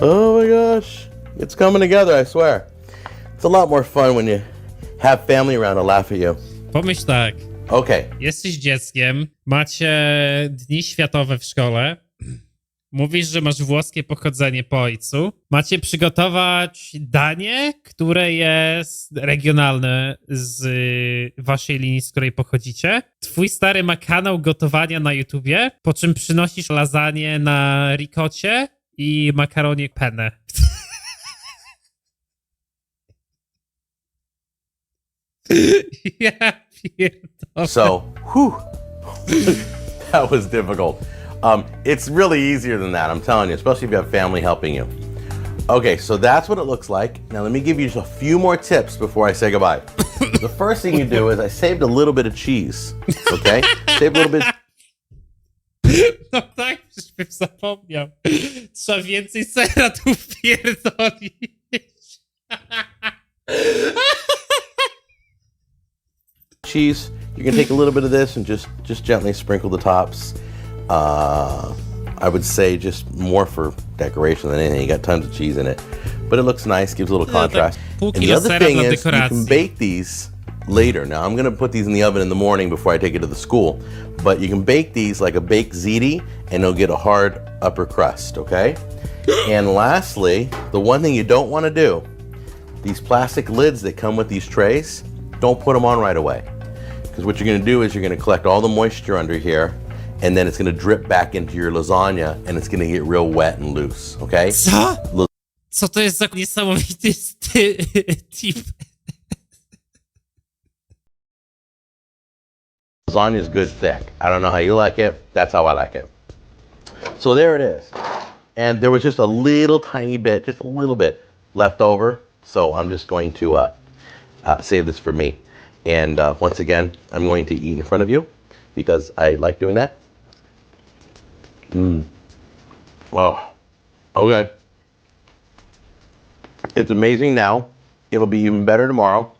Oh my gosh. It's coming together, I swear. It's a lot more fun when you have family around to laugh at you. Pomyśl tak, Okay. jesteś dzieckiem, macie dni światowe w szkole, mówisz, że masz włoskie pochodzenie po ojcu, macie przygotować danie, które jest regionalne z waszej linii, z której pochodzicie. Twój stary ma kanał gotowania na YouTubie, po czym przynosisz lasagne na ricocie i makaronie penne. Ja pierdolę. So, that was difficult. It's really easier than that, I'm telling you, especially if you have family helping you. Okay, so that's what it looks like. Now let me give you just a few more tips before I say goodbye. The first thing you do is I saved a little bit of cheese, okay? Save a little bit. No tak, przecież bym zapomniał. Trzeba więcej sera tu wpierdolić. Cheese. You can take a little bit of this and just gently sprinkle the tops. I would say just more for decoration than anything. You got tons of cheese in it, but it looks nice, gives a little contrast. pół And the kilo other sera thing dla is you can dekoracji. bake these later. Now I'm gonna put these in the oven in the morning before I take it to the school, but you can bake these like a baked ziti and it'll get a hard upper crust, okay? And lastly, the one thing you don't wanna do, these plastic lids that come with these trays, don't put them on right away. Because what you're going to do is you're going to collect all the moisture under here, and then it's going to drip back into your lasagna, and it's going to get real wet and loose, okay? Co? Co to jest za niesamowity tip? Lasagna is good thick. I don't know how you like it. That's how I like it. So there it is. And there was just a little tiny bit, just a little bit left over. So I'm just going to save this for me. And once again, I'm going to eat in front of you because I like doing that. Wow. Okay. It's amazing now. It'll be even better tomorrow.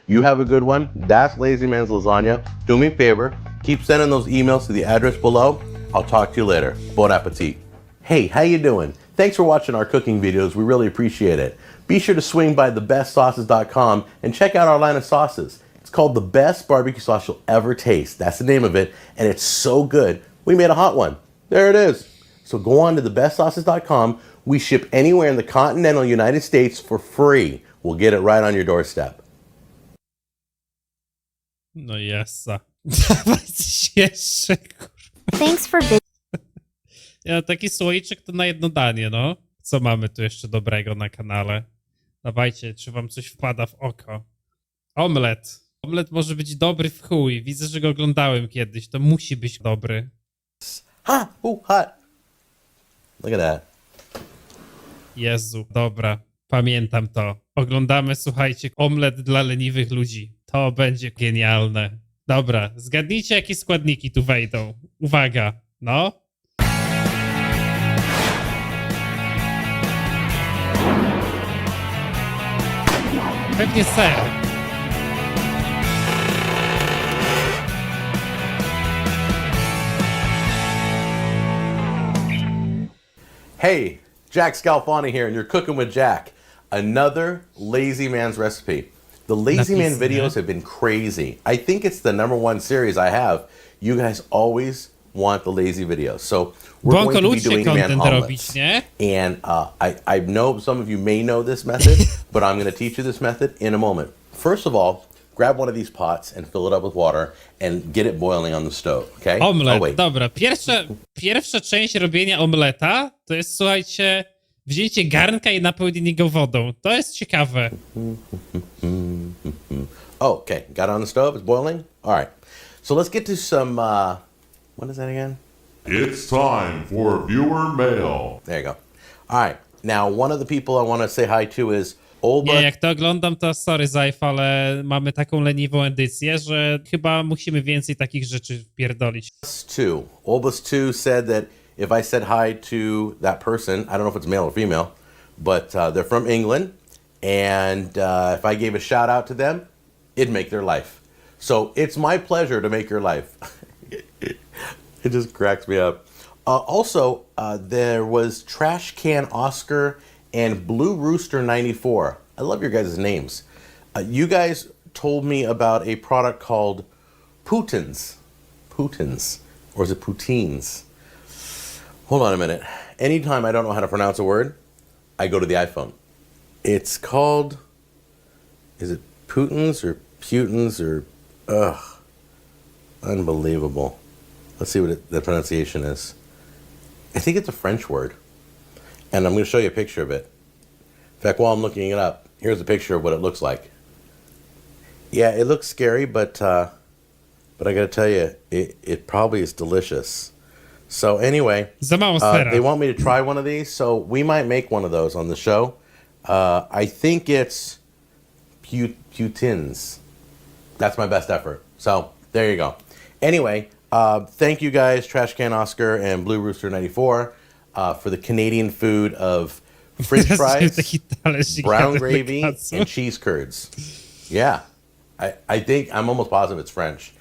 You have a good one. That's Lazy Man's Lasagna. Do me a favor. Keep sending those emails to the address below. I'll talk to you later. Bon appetit. Hey, how you doing? Thanks for watching our cooking videos. We really appreciate it. Be sure to swing by thebestsauces.com and check out our line of sauces. It's called the best barbecue sauce you'll ever taste. That's the name of it, and it's so good. We made a hot one. There it is. So go on to thebestsauces.com. We ship anywhere in the continental United States for free. We'll get it right on your doorstep. No jasa. Dawajcie jeszcze, kurwa. Thanks for Ja, taki słoiczek to na jedno danie, no. Co mamy tu jeszcze dobrego na kanale? Dawajcie, czy wam coś wpada w oko? Omelette. Omlet może być dobry w chuj. Widzę, że go oglądałem kiedyś. To musi być dobry. Ha! Ooh, hot. Look at that. Jezu, dobra. Pamiętam to. Oglądamy, słuchajcie, omlet dla leniwych ludzi. To będzie genialne. Dobra, zgadnijcie, jakie składniki tu wejdą. Uwaga, no. Pewnie ser. Hey, Jack Scalfani here, and you're cooking with Jack. Another Lazy Man's recipe. The Lazy Man videos have been crazy. I think it's the #1 series I have. You guys always want the lazy videos. So we're Bąko going to be ludzie doing man content omelets. robić, nie? And I know some of you may know this method, but I'm going to teach you this method in a moment. First of all, grab one of these pots and fill it up with water and get it boiling on the stove, okay? Omlet, Oh, wait. dobra. Pierwsza część robienia omleta to jest, słuchajcie, wzięcie garnka i napełnienie go wodą. To jest ciekawe. Oh, okay. Got it on the stove. It's boiling. All right. So let's get to some. What is that again? It's time for viewer mail. There you go. All right. Now, one of the people I want to say hi to is Olba. Nie, jak to oglądam, to sorry, Zajf, ale mamy taką leniwą edycję, że chyba musimy więcej takich rzeczy wpierdolić. Olbus2 said that if I said hi to that person, I don't know if it's male or female, but they're from England, and if I gave a shout out to them, it'd make their life. So it's my pleasure to make your life. It just cracks me up. Also, there was Trash Can Oscar and Blue Rooster 94. I love your guys' names. You guys told me about a product called Poutines. Poutines. Or is it poutines? Hold on a minute. Anytime I don't know how to pronounce a word, I go to the iPhone. It's called... Is it Poutines or Putins or... Ugh. Unbelievable. Let's see what the pronunciation is. I think it's a French word. And I'm going to show you a picture of it. In fact, while I'm looking it up, here's a picture of what it looks like. Yeah, it looks scary, but I got to tell you, it probably is delicious. So anyway, Za mało sera. they want me to try one of these, so we might make one of those on the show. I think it's Putins. That's my best effort. So there you go. Anyway, thank you guys, Trash Can Oscar and Blue Rooster 94, for the Canadian food of French fries, Taki talerzyk brown na gravy, kacu. and cheese curds. Yeah, I think I'm almost positive it's French,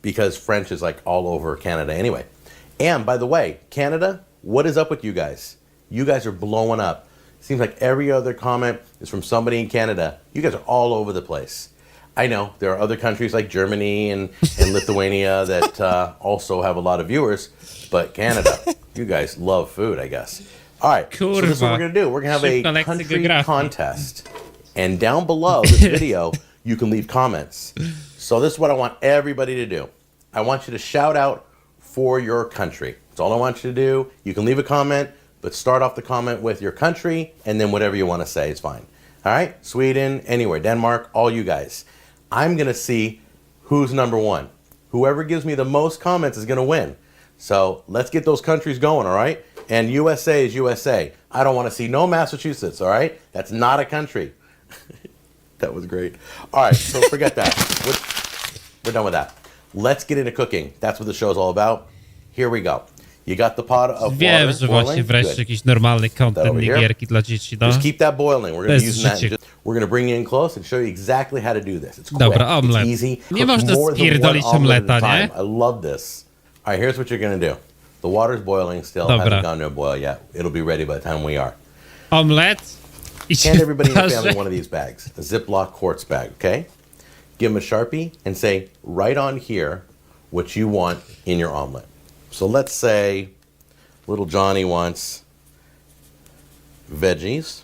because French is like all over Canada anyway. And by the way, Canada, what is up with you guys? You guys are blowing up. Seems like every other comment is from somebody in Canada. You guys are all over the place. I know there are other countries like Germany and Lithuania that also have a lot of viewers, but Canada, you guys love food, I guess. All right, so this is what we're going to do. We're going to have Szybko a lekcja country geografii. contest. And down below this video, you can leave comments. So this is what I want everybody to do. I want you to shout out for your country. That's all I want you to do. You can leave a comment, but start off the comment with your country, and then whatever you want to say is fine. All right? Sweden, anywhere, Denmark, all you guys. I'm going to see who's #1. Whoever gives me the most comments is going to win. So let's get those countries going, all right? And USA is USA. I don't want to see no Massachusetts, all right? That's not a country. That was great. All right, so forget that. We're done with that. Let's get into cooking. That's what the show's all about. Here we go. You got the pot of water Wiem, że właśnie boiling? wreszcie Good. jakiś normalny content, over nie here. gierki dla dzieci, no. Just keep that boiling. We're going to Bez use that. życia. We're going to bring you in close and show you exactly how to do this. It's quick. Dobra, It's omlet. easy. Nie Cook można more than one spierdolić omelet at a omleta, nie? time. I love this. All right, here's what you're going to do. The water's boiling still. Dobra. Hasn't gone to a boil yet. It'll be ready by the time we are. Omlet. I Hand everybody in the parze. family one of these bags, a Ziploc quartz bag, okay? Give them a Sharpie and say, right on here, what you want in your omelet. So let's say little Johnny wants veggies,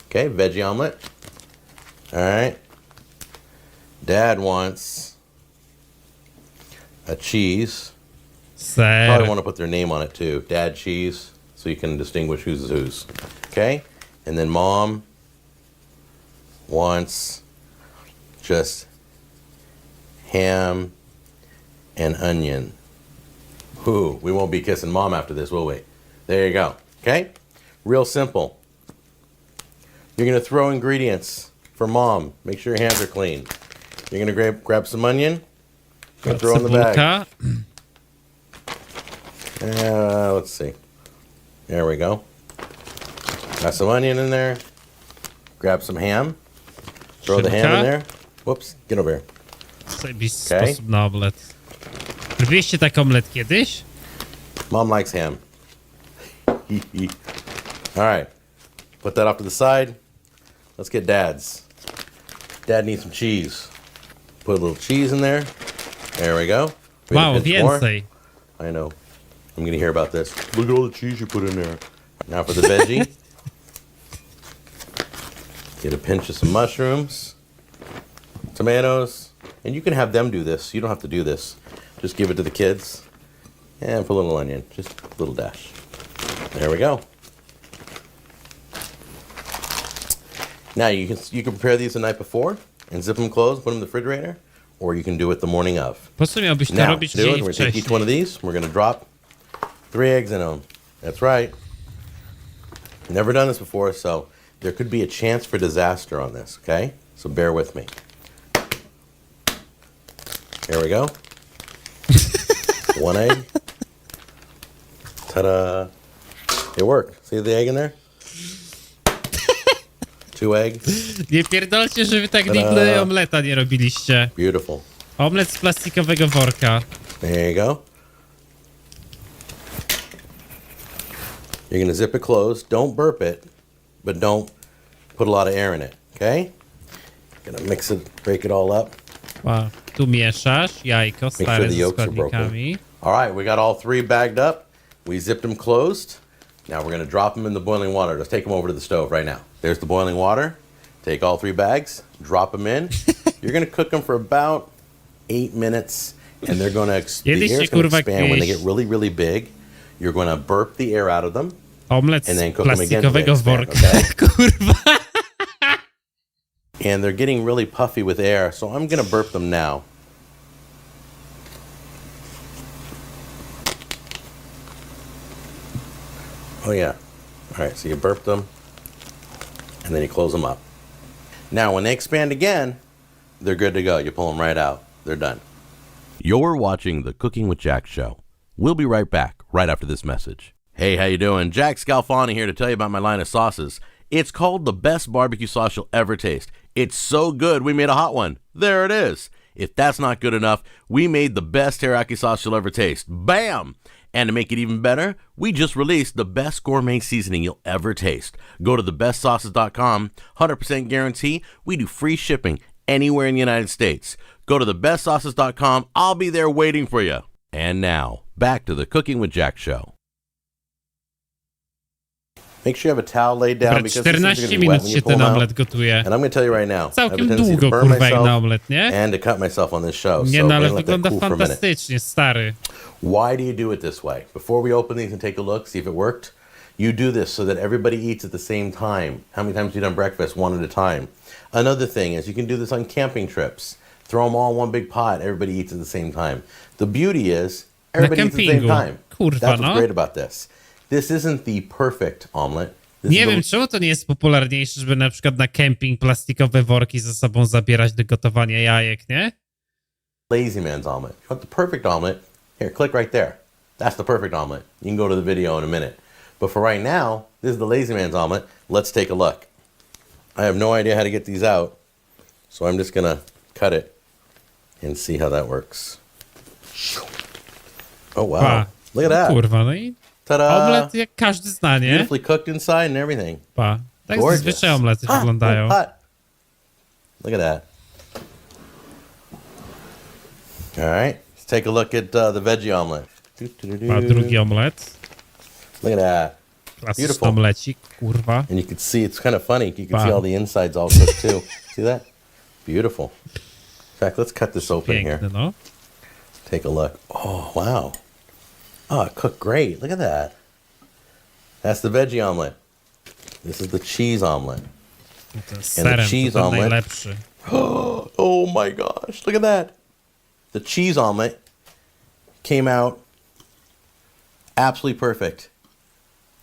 okay, veggie omelet. All right. Dad wants a cheese. Probably Ser. want to put their name on it too. Dad cheese, so you can distinguish who's whose. Okay? And then mom wants just ham, and onion. Ooh, we won't be kissing mom after this, will we? There you go. Okay? Real simple. You're going to throw ingredients for mom. Make sure your hands are clean. You're going to grab some onion. And throw in the bag. Let's see. There we go. Got some onion in there. Grab some ham. Throw the ham in there. Whoops, get over here. Zajebisty sposób na omlet. Robiliście tak omlet kiedyś? Mom likes ham. All right. Put that off to the side. Let's get Dad's. Dad needs some cheese. Put a little cheese in there. There we go. We Wow, have a pinch more. więcej. I know. I'm going to hear about this. Look at all the cheese you put in there. Now for the veggie. Get a pinch of some mushrooms. Tomatoes. And you can have them do this. You don't have to do this. Just give it to the kids. And put a little onion. Just a little dash. There we go. Now you can prepare these the night before and zip them closed, put them in the refrigerator, or you can do it the morning of. Po co miałbyś to Now, robić to do it, dzień we're going to take each one of wcześniej? these. We're going to drop 3 eggs in them. That's right. Never done this before, so there could be a chance for disaster on this, okay? So bear with me. There we go. 1 egg. Ta-da. It worked. See the egg in there? 2 eggs. Nie pierdolcie, że wy tak nigdy omleta nie robiliście. Beautiful. Omlet z plastikowego worka. There you go. You're gonna zip it closed. Don't burp it, but don't put a lot of air in it, okay? Gonna mix it, break it all up. Wow. Tu mieszasz jajko Make stare sure the ze yolks are broken. składnikami. All right, we got all 3 bagged up. We zipped them closed. Now we're gonna drop them in the boiling water. Let's take them over to the stove right now. There's the boiling water. Take all 3 bags, drop them in. You're gonna cook them for about 8 minutes, and they're gonna the Kiedyś air's się, gonna kurwa, expand when they kiedyś- get really, really big. You're gonna burp the air out of them. Omlet And z then cook 'em again till they plastikowego expand, worka. Kurwa. And they're getting really puffy with air, so I'm gonna burp them now. Oh yeah. All right, so you burp them, and then you close them up. Now, when they expand again, they're good to go. You pull them right out. They're done. You're watching the Cooking with Jack show. We'll be right back right after this message. Hey, how you doing? Jack Scalfani here to tell you about my line of sauces. It's called the best barbecue sauce you'll ever taste. It's so good, we made a hot one. There it is. If that's not good enough, we made the best teriyaki sauce you'll ever taste. Bam! And to make it even better, we just released the best gourmet seasoning you'll ever taste. Go to thebestsauces.com, 100% guarantee. We do free shipping anywhere in the United States. Go to thebestsauces.com. I'll be there waiting for you. And now, back to the Cooking with Jack show. Make sure you have a towel laid down Dobra, because this is going 14 to be wet minut when się you pull ten them out. omlet gotuje. And I'm going to tell you right now, I have a Całkiem tendency to długo, burn kurwa, jak na myself omlet, nie? and to cut myself on this show. Nie, So no we're ale gonna let that wygląda cool for a minute. fantastycznie, stary. Why do you do it this way? Before we open these and take a look, see if it worked, you do this so that everybody eats at the same time. How many times have you done breakfast? 1 at a time. Another thing is you can do this on camping trips. Throw them all in one big pot. Everybody eats at the same time. The beauty is everybody eats at the same kempingu. time. Kurwa, That's what's no. great about this. This isn't the perfect omelet. This Nie is wiem, the czemu to nie jest popularniejsze, żeby na przykład na kemping plastikowe worki ze sobą zabierać do gotowania jajek, nie? lazy man's omelet. You want the perfect omelet? Here, click right there. That's the perfect omelet. You can go to the video in a minute. But for right now, this is the lazy man's omelet. Let's take a look. I have no idea how to get these out, so I'm just gonna cut it and see how that works. Oh wow. Pa. Look at that. Kurwa, no i Ta-da! omlet jak każdy zna, nie? Beautifully cooked inside and everything. Pa. Tak Gorgeous. zazwyczaj omlety Ah, wyglądają. hot. Look at that. All right, let's take a look at the veggie omelet. Pa, drugi omlet. Look at that. Klasyczny Beautiful. omlecik, kurwa. And you can see, it's kind of funny. You can Wow. see all the insides all cooked too. See that? Beautiful. In fact, let's cut this open here. Piękny, no. Take a look. Oh, wow. Oh, it cooked great. Look at that. That's the veggie omelet. This is the cheese omelet. To z And the serem, cheese to ten omelet. najlepszy. Oh my gosh. Look at that. the cheese omelet came out absolutely perfect.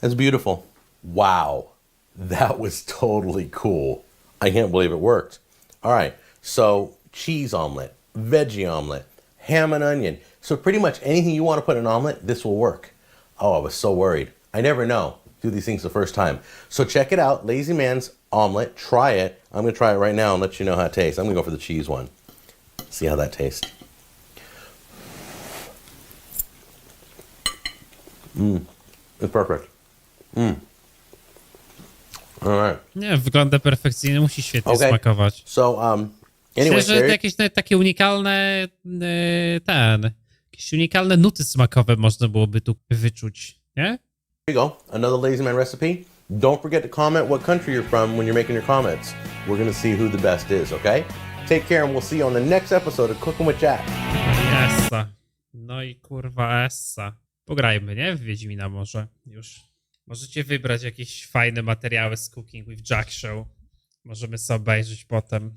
That's beautiful. Wow. That was totally cool. I can't believe it worked. All right. So cheese omelet, veggie omelet, ham and onion. So pretty much anything you want to put in an omelet, this will work. Oh, I was so worried. I never know. Do these things the first time. So check it out. Lazy Man's omelet. Try it. I'm going to try it right now and let you know how it tastes. I'm going to go for the cheese one. See how that tastes. It's perfect. All right. Nie, wygląda perfekcyjnie, musi świetnie Okay. smakować. So, anyway, Myślę, że there, jakieś takie unikalne, jakieś unikalne nuty smakowe można byłoby tu wyczuć, nie? you go. Another Lazy Man recipe. Don't forget to comment what country you're from when you're making your comments. We're going to see who the best is, okay? Take care and we'll see you on the next episode of Cooking with Jack. Essa. No i kurwa essa. Pograjmy, nie? W Wiedźmina może już. Możecie wybrać jakieś fajne materiały z Cooking with Jack Show. Możemy sobie obejrzeć potem.